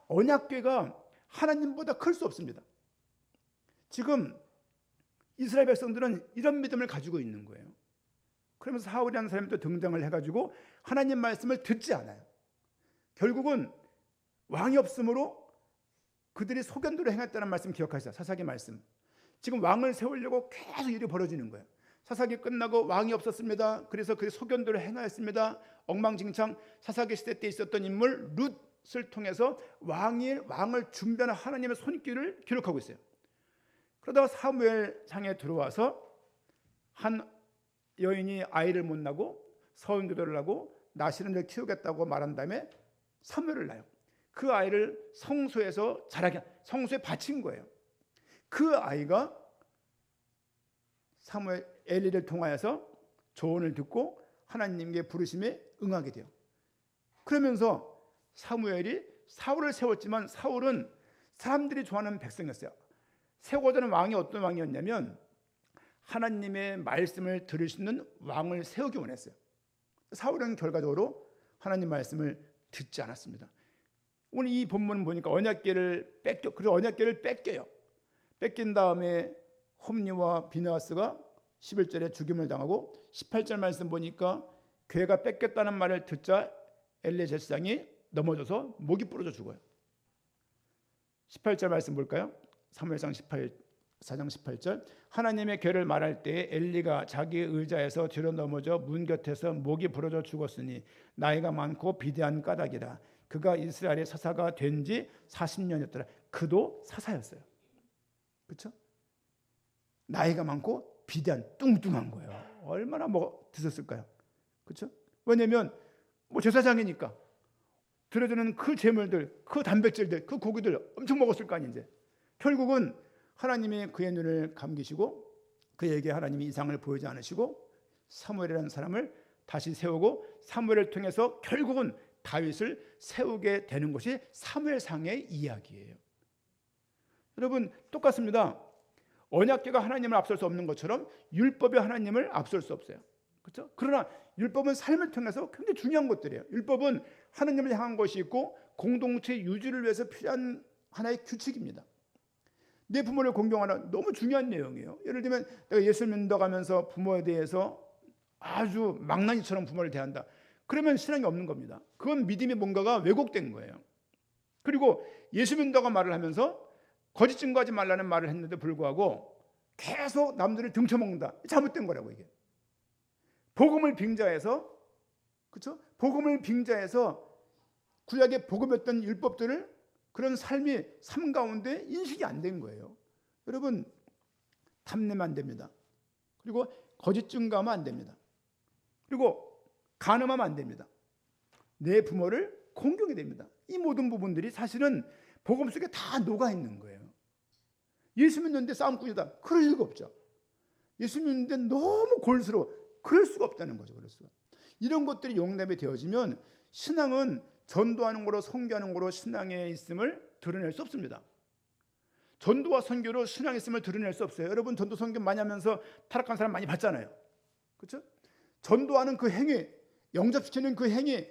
언약궤가 하나님보다 클 수 없습니다. 지금 이스라엘 백성들은 이런 믿음을 가지고 있는 거예요. 그러면서 사울이라는 사람이 또 등장을 해가지고 하나님 말씀을 듣지 않아요. 결국은 왕이 없으므로 그들이 소견대로 행했다는 말씀 기억하시죠? 사사기 말씀. 지금 왕을 세우려고 계속 일이 벌어지는 거예요. 사사기 끝나고 왕이 없었습니다. 그래서 그 소견대로 행하였습니다. 엉망진창. 사사기 시대 때 있었던 인물 룻을 통해서 왕을 준비하는 하나님의 손길을 기록하고 있어요. 그러다가 사무엘상에 들어와서 한 여인이 아이를 못 낳고 서은기도를 하고 나시는 키우겠다고 말한 다음에 사무엘을 낳아요. 그 아이를 성소에서 자라게, 성소에 바친 거예요. 그 아이가 사무엘 엘리를 통하여서 조언을 듣고 하나님께 부르심에 응하게 돼요. 그러면서 사무엘이 사울을 세웠지만 사울은 사람들이 좋아하는 백성이었어요. 세우고자 하는 왕이 어떤 왕이었냐면 하나님의 말씀을 들을 수 있는 왕을 세우기 원했어요. 사울은 결과적으로 하나님 말씀을 듣지 않았습니다. 오늘 이 본문을 보니까 언약궤를 뺏겨요. 뺏긴 다음에 홈리와 비느하스가 11절에 죽임을 당하고 18절 말씀 보니까 궤가 뺏겼다는 말을 듣자 엘리 제사장이 넘어져서 목이 부러져 죽어요. 18절 말씀 볼까요? 사무엘상 4장 18절. 하나님의 궤를 말할 때 엘리가 자기 의자에서 뒤로 넘어져 문 곁에서 목이 부러져 죽었으니 나이가 많고 비대한 까닭이라. 그가 이스라엘의 사사가 된 지 40년이었더라. 그도 사사였어요. 그렇죠? 나이가 많고 비대한, 뚱뚱한 거예요. 얼마나 드셨을까요? 그렇죠? 왜냐하면 제사장이니까 드려주는 그 제물들, 그 단백질들, 그 고기들 엄청 먹었을 거 아닌데 결국은 하나님이 그의 눈을 감기시고 그에게 하나님이 이상을 보이지 않으시고 사무엘이라는 사람을 다시 세우고 사무엘을 통해서 결국은 다윗을 세우게 되는 것이 사무엘상의 이야기예요. 여러분, 똑같습니다. 언약궤가 하나님을 앞설 수 없는 것처럼 율법이 하나님을 앞설 수 없어요. 그렇죠? 그러나 율법은 삶을 통해서 굉장히 중요한 것들이에요. 율법은 하나님을 향한 것이 있고 공동체 유지를 위해서 필요한 하나의 규칙입니다. 내 부모를 공경하라, 너무 중요한 내용이에요. 예를 들면 내가 예수를 믿어가면서 부모에 대해서 아주 망나니처럼 부모를 대한다. 그러면 신앙이 없는 겁니다. 그건 믿음의 뭔가가 왜곡된 거예요. 그리고 예수 믿는다고 말을 하면서 거짓 증거하지 말라는 말을 했는데 불구하고 계속 남들을 등쳐먹는다. 잘못된 거라고 이게. 복음을 빙자해서, 그렇죠? 복음을 빙자해서 구약의 복음이었던 율법들을 그런 삶 가운데 인식이 안 된 거예요. 여러분, 탐내면 안 됩니다. 그리고 거짓 증거하면 안 됩니다. 그리고 간음하면 안 됩니다. 내 부모를 공경해야 됩니다. 이 모든 부분들이 사실은 복음 속에 다 녹아 있는 거예요. 예수 믿는데 싸움꾼이다. 그럴 리가 없죠. 예수 믿는데 너무 골스러워. 그럴 수가 없다는 거죠. 그럴 수가. 이런 것들이 용납이 되어지면 신앙은 전도하는 거로 선교하는 거로 신앙의 있음을 드러낼 수 없습니다. 전도와 선교로 신앙의 있음을 드러낼 수 없어요. 여러분, 전도 선교 많이 하면서 타락한 사람 많이 봤잖아요. 그렇죠? 전도하는 그 행위, 영접시키는 그 행위,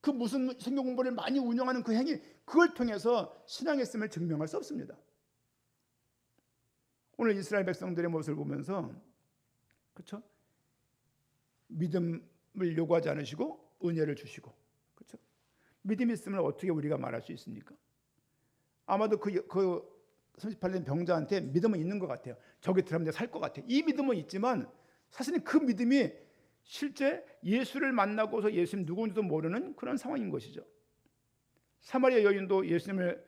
그 무슨 성경 공부를 많이 운영하는 그 행위, 그걸 통해서 신앙의 있음을 증명할 수 없습니다. 오늘 이스라엘 백성들의 모습을 보면서, 그렇죠? 믿음을 요구하지 않으시고 은혜를 주시고, 그렇죠? 믿음이 있음을 어떻게 우리가 말할 수 있습니까? 아마도 그 38년 병자한테 믿음은 있는 것 같아요. 저기 들어가면 내가 살 것 같아. 이 믿음은 있지만 사실은 그 믿음이 실제 예수를 만나고서 예수님 누구인지도 모르는 그런 상황인 것이죠. 사마리아 여인도 예수님을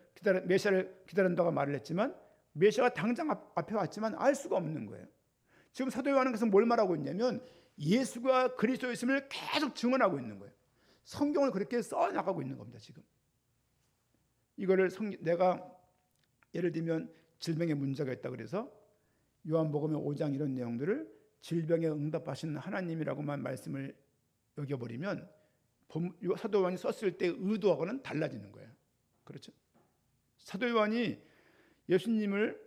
메시아를 기다린다고 말을 했지만 메시아가 당장 앞에 왔지만 알 수가 없는 거예요. 지금 사도 요한은 뭘 말하고 있냐면 예수가 그리스도였음을 계속 증언하고 있는 거예요. 성경을 그렇게 써나가고 있는 겁니다. 지금 이거를 내가 예를 들면 질병에 문제가 있다 그래서 요한복음의 5장 이런 내용들을 질병에 응답하신 하나님이라고만 말씀을 여겨버리면 사도 요한이 썼을 때 의도하고는 달라지는 거예요. 그렇죠? 사도 요한이 예수님을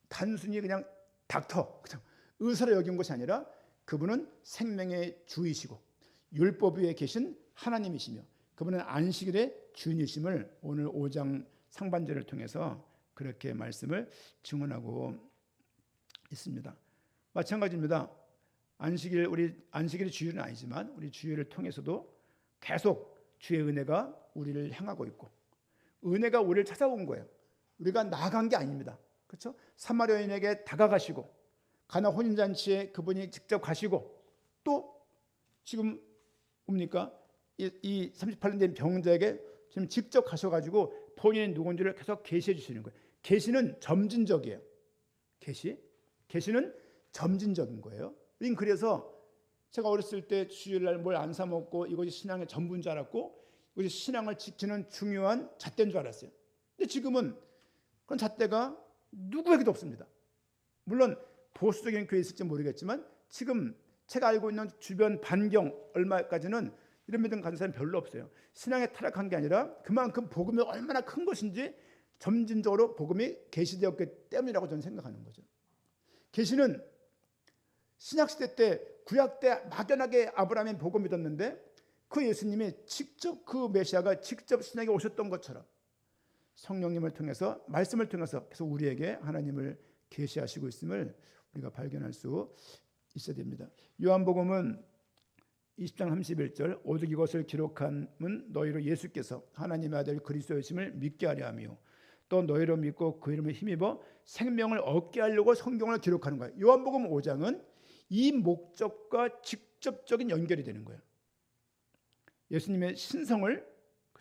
단순히 그냥 닥터, 그냥 의사로 여긴 것이 아니라 그분은 생명의 주이시고 율법 위에 계신 하나님이시며 그분은 안식일의 주인이심을 오늘 5장 상반절을 통해서 그렇게 말씀을 증언하고 있습니다. 마찬가지입니다. 우리 안식일의 주일은 아니지만 우리 주일을 통해서도 계속 주의 은혜가 우리를 향하고 있고 은혜가 우리를 찾아온 거예요. 우리가 나아간 게 아닙니다. 그렇죠? 사마리아 여인에게 다가가시고 가나 혼인잔치에 그분이 직접 가시고 또 지금 뭡니까? 이 38년 된 병자에게 지금 직접 가셔가지고 본인이 누군지를 계속 계시해 주시는 거예요. 계시는 점진적이에요. 계시는 점진적인 거예요. 그래서 제가 어렸을 때 주일날 뭘 안 사 먹고 이것이 신앙의 전부인 줄 알았고 이것이 신앙을 지키는 중요한 잣대인 줄 알았어요. 근데 지금은 그런 잣대가 누구에게도 없습니다. 물론 보수적인 교회에 있을지 모르겠지만 지금 제가 알고 있는 주변 반경 얼마까지는 이런 믿음 가진 사람이 별로 없어요. 신앙에 타락한 게 아니라 그만큼 복음이 얼마나 큰 것인지 점진적으로 복음이 계시되었기 때문이라고 저는 생각하는 거죠. 계시는 신약시대 때 구약 때 막연하게 아브라함이 복음 믿었는데 그 예수님이 직접 그 메시아가 직접 신약에 오셨던 것처럼 성령님을 통해서 말씀을 통해서 계속 우리에게 하나님을 계시하시고 있음을 우리가 발견할 수 있어야 됩니다. 요한복음은 20장 31절 오직 이것을 기록함은 너희로 예수께서 하나님의 아들 그리스도이심을 믿게 하려 하며 또 너희로 믿고 그 이름을 힘입어 생명을 얻게 하려고 성경을 기록하는 거예요. 요한복음 5장은 이 목적과 직접적인 연결이 되는 거예요. 예수님의 신성을,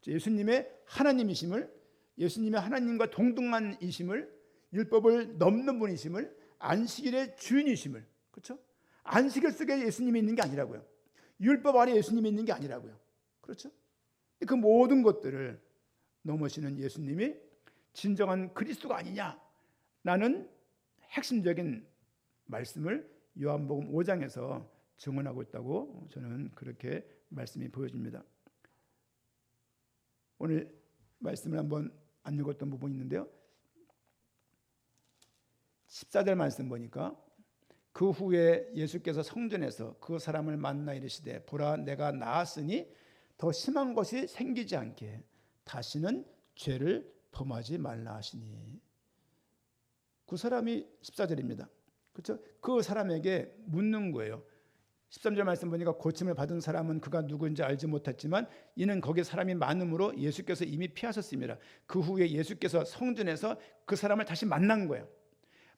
예수님의 하나님이심을, 예수님의 하나님과 동등한 이심을, 율법을 넘는 분이심을, 안식일의 주인이심을, 그렇죠? 안식일 속에 예수님이 있는 게 아니라고요. 율법 아래 예수님이 있는 게 아니라고요. 그렇죠? 그 모든 것들을 넘으시는 예수님이 진정한 그리스도가 아니냐라는 핵심적인 말씀을 요한복음 5장에서 증언하고 있다고 저는 그렇게 말씀이 보여집니다. 오늘 말씀을 한번 안 읽었던 부분이 있는데요. 14절 말씀 보니까 그 후에 예수께서 성전에서 그 사람을 만나 이르시되 보라 내가 나았으니 더 심한 것이 생기지 않게 다시는 죄를 범하지 말라 하시니 그 사람이 14절입니다. 그렇죠? 그 사람에게 묻는 거예요. 13절 말씀 보니까 고침을 받은 사람은 그가 누구인지 알지 못했지만 이는 거기 사람이 많음으로 예수께서 이미 피하셨습니다. 그 후에 예수께서 성전에서 그 사람을 다시 만난 거예요.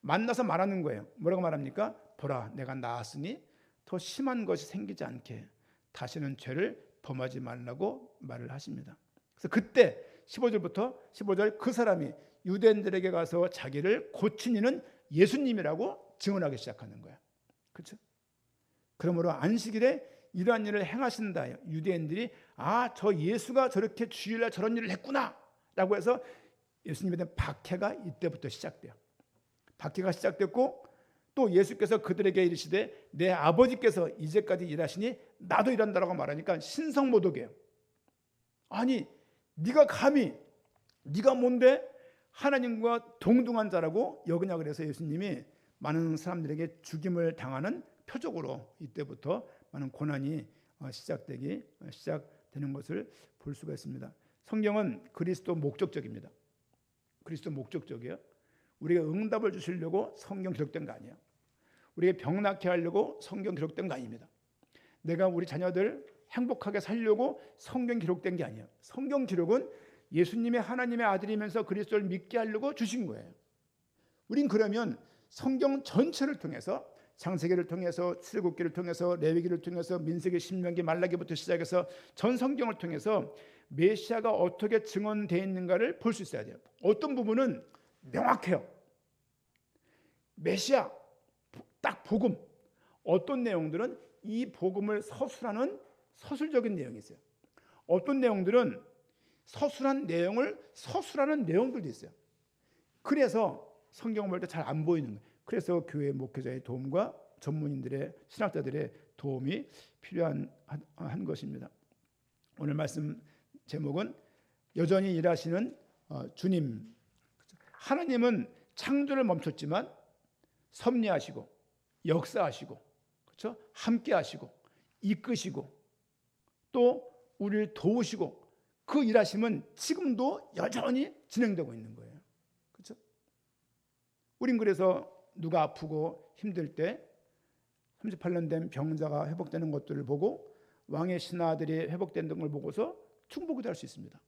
만나서 말하는 거예요. 뭐라고 말합니까? 보라 내가 나았으니 더 심한 것이 생기지 않게 다시는 죄를 범하지 말라고 말을 하십니다. 그래서 그때 15절 그 사람이 유대인들에게 가서 자기를 고친 이는 예수님이라고 증언하기 시작하는 거예요. 그렇죠? 그러므로 안식일에 이러한 일을 행하신다. 유대인들이 저 예수가 저렇게 주일날 저런 일을 했구나 라고 해서 예수님에 대한 박해가 이때부터 시작돼요. 박해가 시작됐고 또 예수께서 그들에게 이르시되 내 아버지께서 이제까지 일하시니 나도 일한다라고 말하니까 신성모독이에요. 아니 네가 감히 네가 뭔데 하나님과 동등한 자라고 여기냐 그래서 예수님이 많은 사람들에게 죽임을 당하는 표적으로 이때부터 많은 고난이 시작되는 것을 볼 수가 있습니다. 성경은 그리스도 목적적입니다. 그리스도 목적적이에요. 우리가 응답을 주시려고 성경 기록된 거 아니에요. 우리가 병 낫게 하려고 성경 기록된 거 아닙니다. 내가 우리 자녀들 행복하게 살려고 성경 기록된 게 아니에요. 성경 기록은 예수님의 하나님의 아들이면서 그리스도를 믿게 하려고 주신 거예요. 우린 그러면 성경 전체를 통해서 창세기를 통해서 출애굽기를 통해서 레위기를 통해서 민수기, 신명기, 말라기부터 시작해서 전 성경을 통해서 메시아가 어떻게 증언되어 있는가를 볼 수 있어야 돼요. 어떤 부분은 명확해요. 메시아, 딱 복음. 어떤 내용들은 이 복음을 서술하는 서술적인 내용이 있어요. 어떤 내용들은 서술한 서술하는 내용들도 있어요. 그래서 성경을 볼 때 잘 안 보이는 거예요. 그래서 교회 목회자의 도움과 전문인들의 신학자들의 도움이 필요한 것입니다. 오늘 말씀 제목은 여전히 일하시는 주님. 하나님은 창조를 멈췄지만 섭리하시고 역사하시고, 그렇죠? 함께하시고 이끄시고 또 우리를 도우시고, 그 일하심은 지금도 여전히 진행되고 있는 거예요. 그렇죠? 우린 그래서 누가 아프고 힘들 때 38년 된 병자가 회복되는 것들을 보고 왕의 신하들이 회복되는 걸 보고서 충복을 할 수 있습니다.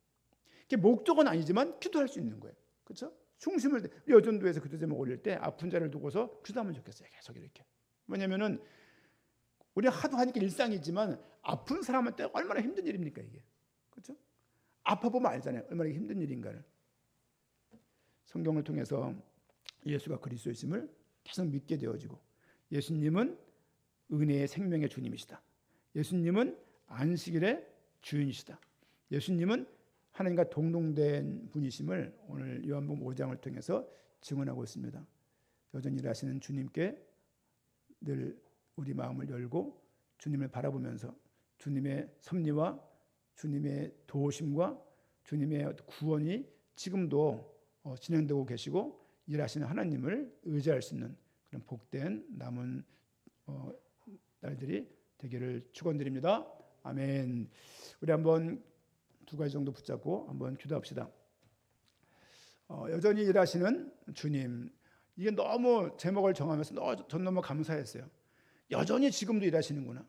이게 목적은 아니지만 기도할 수 있는 거예요. 그렇죠? 중심을 여전도에서 기도 제목 올릴 때 아픈 자를 두고서 기도하면 좋겠어요. 계속 이렇게. 왜냐면은 우리 하도 하니까 일상이지만 아픈 사람한테 얼마나 힘든 일입니까 이게. 그렇죠? 아파 보면 알잖아요. 얼마나 힘든 일인가를. 성경을 통해서 예수가 그리스도이심을 계속 믿게 되어지고, 예수님은 은혜의 생명의 주님이시다. 예수님은 안식일의 주인이시다. 예수님은 하나님과 동등된 분이심을 오늘 요한복음 5장을 통해서 증언하고 있습니다. 여전히 일하시는 주님께 늘 우리 마음을 열고 주님을 바라보면서 주님의 섭리와 주님의 도우심과 주님의 구원이 지금도 진행되고 계시고 일하시는 하나님을 의지할 수 있는 그런 복된 남은 날들이 되기를 축원드립니다. 아멘. 우리 한번 두 가지 정도 붙잡고 한번 기도합시다. 여전히 일하시는 주님. 이게 너무 제목을 정하면서 전 너무 감사했어요. 여전히 지금도 일하시는구나.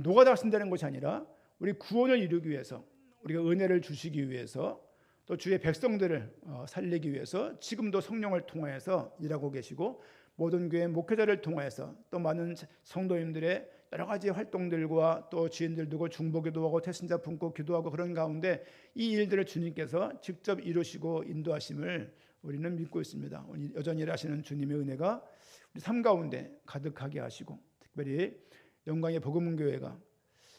노가다 하신다는 것이 아니라 우리 구원을 이루기 위해서, 우리가 은혜를 주시기 위해서, 또 주의 백성들을 살리기 위해서 지금도 성령을 통하여서 일하고 계시고, 모든 교회 목회자를 통하여서 또 많은 성도님들의 여러 가지 활동들과 또 지인들 두고 중보기도하고 태신자 품고 기도하고 그런 가운데 이 일들을 주님께서 직접 이루시고 인도하심을 우리는 믿고 있습니다. 여전히 일하시는 주님의 은혜가 우리 삶 가운데 가득하게 하시고, 특별히 영광의 복음교회가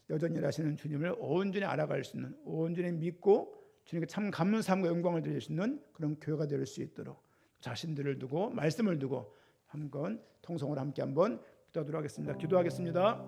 여전히 일하시는 주님을 온전히 알아갈 수 있는, 온전히 믿고 주님께 참 감사함과 영광을 드릴 수 있는 그런 교회가 될 수 있도록 자신들을 두고 말씀을 두고 한번 통성으로 함께 한번 기도하도록 하겠습니다. 기도하겠습니다.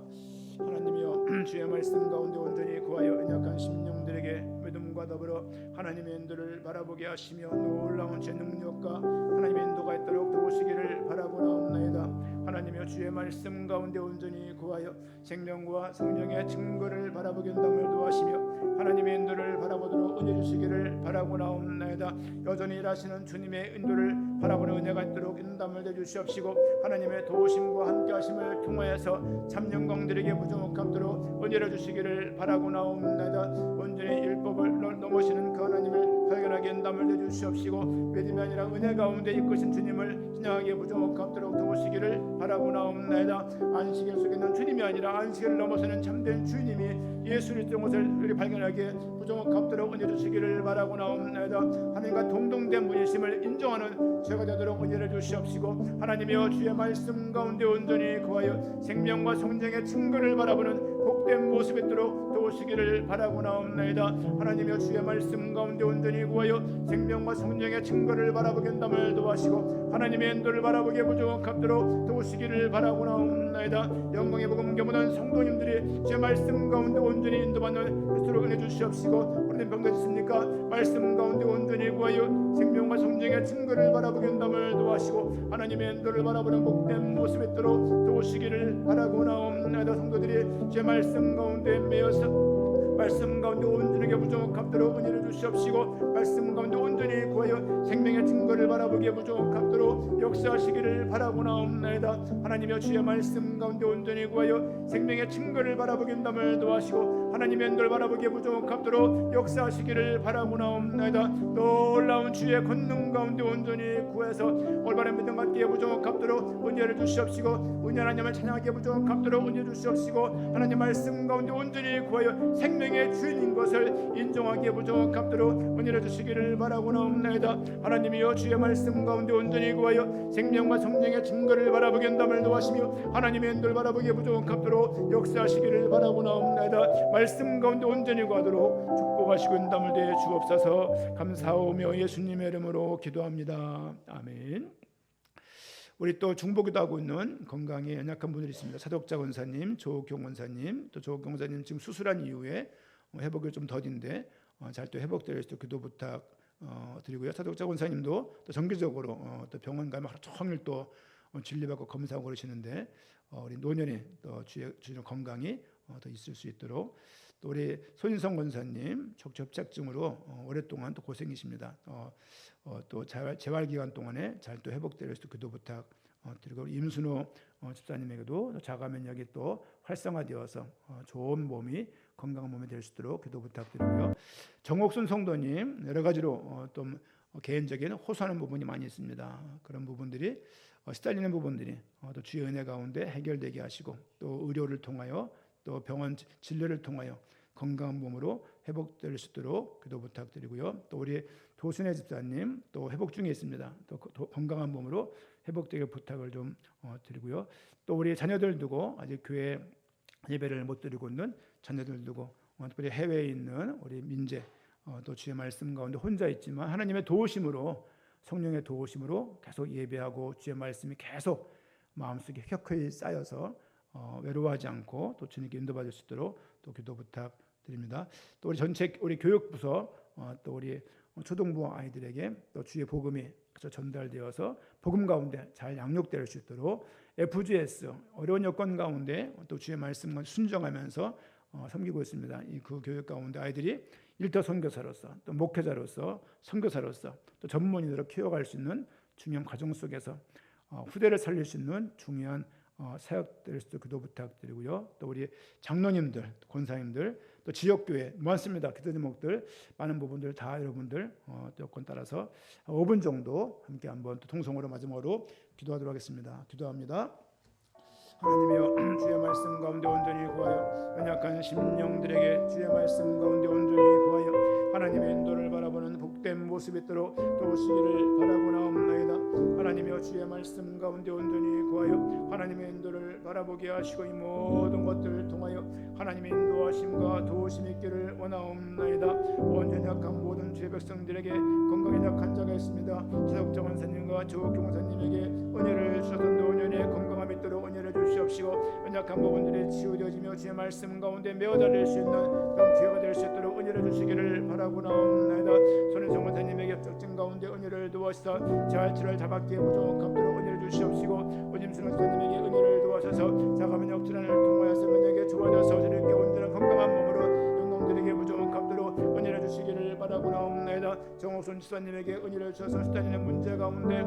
하나님이여, 주의 말씀 가운데 온전히 구하여 연약한 심령들에게 믿음과 더불어 하나님의 인도를 바라보게 하시며 놀라운 제 능력과 하나님의 인도가 있도록 도우시기를 바라보나옵나이다. 하나님이여, 주의 말씀 가운데 온전히 구하여 생명과 성령의 증거를 바라보게 한다을 도하시며 하나님의 인도를 바라보도록 은혜 주시기를 바라보나옵나이다. 여전히 일하시는 주님의 인도를 바라보는 은혜가 있도록 인담을 내주시옵시고, 하나님의 도우심과 함께하심을 통하여서 참 영광들에게 무정확함도록 은혜를 주시기를 바라보나옵나이다. 온전히 율법을 넘으시는 그 하나님을 발견하게 인담을 내주시옵시고, 믿음이 아니라 은혜 가운데 이끄신 주님을 신앙하게 무정확함도록 도우시기를 바라보나옵나이다. 안식일 속에 있는 주님이 아니라 안식일을 넘어서는 참된 주님이 예수 그리스도의 것을 우리 발견하게 부정확함도록 은혜 주시기를 바라보나옵나이다. 하나님과 동등된 분이심을 인정하는 제가 되도록 은혜를 주시옵시고, 하나님이여, 주의 말씀 가운데 온전히 거하여 생명과 성령의 증거를 바라보는 복된 모습이 있도록 도우시기를 바라고나옵나이다. 하나님이여, 주의 말씀 가운데 온전히 구하여 생명과 성령의 증거를 바라보게 한담을 도와시고, 하나님의 인도를 바라보게 부족함도록 도우시기를 바라고나옵나이다. 영광의 복음 교문한 성도님들이 주의 말씀 가운데 온전히 인도받는 그리스도로 은혜 주시옵시고, 우리는 병되셨습니까? 말씀 가운데 온전히 구하여 생명과 성령의 증거를 바라보게 한담을 도와시고, 하나님의 인도를 바라보는 복된 모습이 있도록 도우시기를 바라고나옵나이다. 성도들이 주의 말씀 가운데 매여서 말씀 가운데 온전하게 부정함도록 은혜를 주시옵시고, 말씀 가운데 온전히 구하여 생명의 증거를 바라보기에 부정함도록 역사하시기를 바라고나옵나이다. 하나님의 주의 말씀 가운데 온전히 구하여 생명의 증거를 바라보게 한담을 도와시고, 하나님의 인도를 바라보기에 부정함도록 역사하시기를 바라고나옵나이다. 놀라운 주의 권능 가운데 온전히 구해서 올바른 믿음 갖기에 부정함도록 은혜를 주시옵시고, 은혜 하나님을 찬양하기에 부정함도록 은혜 주시옵시고, 하나님 말씀 가운데 온전히 구하여 생명의 주인인 것을 인정하기에 부정함 부족함도록 은혜를 주시기를 바라고나옵나이다. 하나님이여 주의 말씀 가운데 온전히 구하여 생명과 성령의 증거를 바라보게 한담을 도와시며 하나님의 인도를 바라보기에 부족함도록 역사하시기를 바라고나옵나이다. 말씀 가운데 온전히 구하도록 축복하시고 인담을 대해 주옵소서. 감사하오며 예수님의 이름으로 기도합니다. 아멘. 우리 또 중보기도 하고 있는 건강에 연약한 분들이 있습니다. 사독자 권사님, 조경 권사님, 또 조경 권사님 지금 수술한 이후에 회복이 좀 더딘데 잘 또 회복될 수 있도록 기도 부탁 드리고요. 사독자 권사님도 또 정기적으로 또 병원 가면 하루 종일 또 진료받고 검사하고 그러시는데 우리 노년에 또 주의 건강이 더 있을 수 있도록, 또 우리 손인성 권사님 척추협착증으로 오랫동안 또 고생이십니다. 또 재활 기간 동안에 잘 또 회복될 수 있도록 기도 부탁 드리고, 임순호 집사님에게도 자가 면역이 또 활성화되어서 좋은 몸이 건강한 몸이 될 수 있도록 기도 부탁드리고요. 정옥순 성도님 여러 가지로 좀 개인적인 호소하는 부분이 많이 있습니다. 그런 부분들이 시달리는 부분들이 또 주의 은혜 가운데 해결되게 하시고, 또 의료를 통하여 또 병원 진료를 통하여 건강한 몸으로 회복될 수 있도록 기도 부탁드리고요. 또 우리 도순애 집사님 또 회복 중에 있습니다. 또 건강한 몸으로 회복되게 부탁을 좀 드리고요. 또 우리 자녀들 두고 아직 교회 예배를 못 드리고 있는 자녀들 두고, 특별히 해외에 있는 우리 민재 또 주의 말씀 가운데 혼자 있지만 하나님의 도우심으로, 성령의 도우심으로 계속 예배하고 주의 말씀이 계속 마음속에 켜켜이 쌓여서 외로워하지 않고 또 주님께 인도받을 수 있도록 또 기도 부탁드립니다. 또 우리 전체 우리 교육부서 또 우리 초등부 아이들에게 또 주의 복음이 전달되어서 복음 가운데 잘 양육될 수 있도록 FGS 어려운 여건 가운데 또 주의 말씀과 순종하면서 섬기고 있습니다. 그 교육 가운데 아이들이 일터 선교사로서 또 목회자로서 선교사로서 또 전문인으로 키워갈 수 있는 중요한 과정 속에서 후대를 살릴 수 있는 중요한 사역될 수도 기도 부탁드리고요. 또 우리 장로님들, 권사님들, 또 지역교회 많습니다. 기도 제목들 많은 부분들 다 여러분들 여건 따라서 5분 정도 함께 한번 또 통성으로 마지막으로 기도하도록 하겠습니다. 기도합니다. 하나님이여 주의 말씀 가운데 온전히 구하여 연약한 심령들에게 주의 말씀 가운데 온전히 구하여 하나님의 인도를 바라보는 복된 모습이 있도록 도우시기를 바라고나옵나이다. 하나님이여 주의 말씀 가운데 온전히 구하여 하나님의 인도를 바라보게 하시고 이 모든 것들을 통하여 하나님의 인도하심과 도우심이 있기를 원하옵나이다. 온전히 약한 모든 주의 백성들에게 건강에 약한 자가 있습니다. 사역자 권사님과 조교사님에게 은혜를 주셔서 노년에 건강함이 있도록 은혜를 주시옵시고, 연약한 부분들이 치유되어지며 주의 말씀 가운데 메어 달릴 수 있는 그런 기회가 될 수 있도록 은혜를 주시기를 바라고나옵나이다. 손인성 권사님에게 협착증 가운데 은혜를 도와주사 재활치료를 잡았기에 부족함도록 은혜를 주시옵시고, 오짐순호 선생님에게 은혜를 도와셔서 자가면역 질환을 통하여서 면역에 좋아져서 주님께 온전한 건강한 몸으로 영광드리게 부족함도록 은혜를 주시기를 바라고나옵나이다. 정옥순 집사님에게 은혜를 주셔서 시달리는 문제 가운데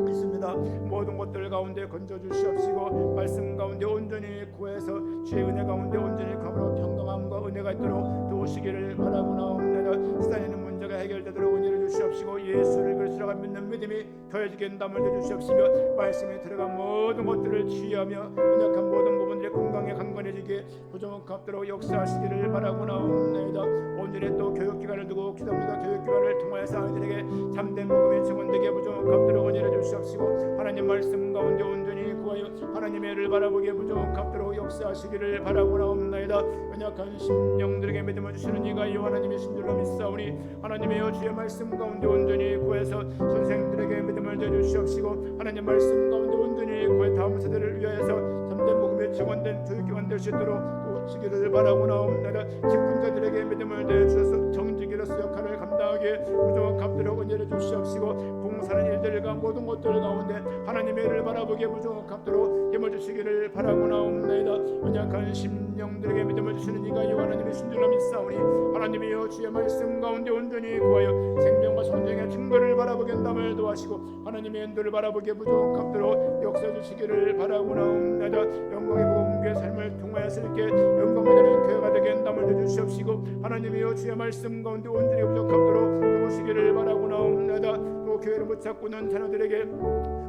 있습니다. 모든 것들 가운데 건져 주시옵시고, 말씀 가운데 온전히 구해서 주의 은혜 가운데 온전히 감으로 평강함과 은혜가 있도록 도우시기를 바라고나옵나이다. 시달리는 문제가 해결되도록 은혜를 주시옵시고, 예수를 그리스도가 믿는 믿음이 더해지게 인담을 해주시옵시며, 말씀에 들어간 모든 것들을 치유하며 연약한 모든 부분들의 건강에 강건해지게 부족함도록 역사하시기를 바라고나옵나이다. 온전히 또 교육기관을 두고 기도합니다. 교육기관을 통하여서 아이들에게 참된 복음이 증언되게 부족함도록 은혜를 주시옵시고, 하나님 말씀 가운데 온전히 구하여 하나님의 애를 바라보게 부족함도록 역사하시기를 바라고나옵나이다. 연약한 심령들에게 믿음을 주시는 이가 이 하나님의 신줄로 믿사오니, 하나님의 주의 말씀 가운데 온전히 구해서 선생들에게 믿음을 주시옵시고, 하나님 말씀 가운데 온전히 구해 다음 세대를 위하여서 참된 복음에 증언된 교육기관 될 수 있도록 도우시기를 바라고나옵나이다. 직분자들에게 믿음을 주셔서 정직이로서 역할을 감당하게 부족함도록 은혜를 주시옵시고, 봉사하는 일들과 모든 것들 가운데 하나님의 애를 바라보게 부족함도록 힘을 주시기를 바라고나옵나이다. 연약한 심령들에게 믿음을 주시는 이가 이 하나님의 신줄로 믿사오니, 하나님이여 주의 말씀 가운데 온전히 구하여 생명과 성령의 증거를 바라보게 한담을 도와시고, 하나님의 인도를 바라보게 부족함도록 역사해 주시기를 바라고나옵나이다. 영광의 복음의 삶을 통하여서 이렇게 영광이 되는 교회가 되게 한담을 주시옵시고, 하나님이여 주의 말씀 가운데 온전히 부족함도록 도우시기를 바라고나옵나이다. 또 교회를 못 찾고는 자녀들에게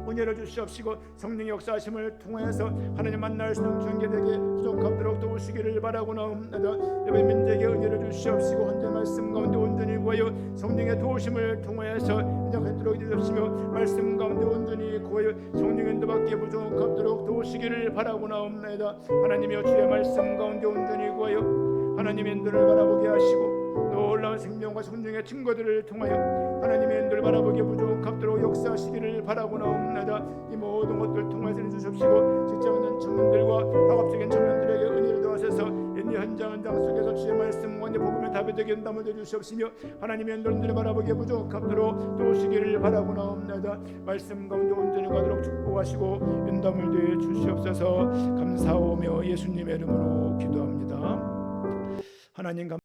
은혜를 주시옵시고 성령의 역사하심을 통해서 하나님 만날 수 있는 경계되게 부족함도록 도우시기를 바라고나옵나이다. 이번 민족에게 은혜를 주시옵시고 현재 말씀 가운데 온전히 구하여 성령의 도우심을 통해서 인정하도록 주시옵시며 말씀 가운데 온전히 구하여 성령의 인도받기에 부족함도록 도우시기를 바라고나옵나이다. 하나님이여 주의 말씀 가운데 온전히 구하여 하나님의 인도를 바라보게 하시고 놀라운 생명과 성령의 증거들을 통하여 하나님의 인도를 바라보기에 부족함도록 역사하시기를 바라고나옵나이다. 이 모든 것들을 통해서 주시옵시고 직장 있는 청년들과 학업적인 청년들에게 은혜를 더하셔서 이 현장 속에서 주의 말씀과 복음의 답이 되게 인도를 주시옵시며 하나님의 인도를 바라보기에 부족함도록 도우시기를 바라고나옵나이다. 말씀 가운데 온전히 가도록 축복하시고 인도를 되어 주시옵소서. 감사하며 예수님의 이름으로 기도합니다. 하나님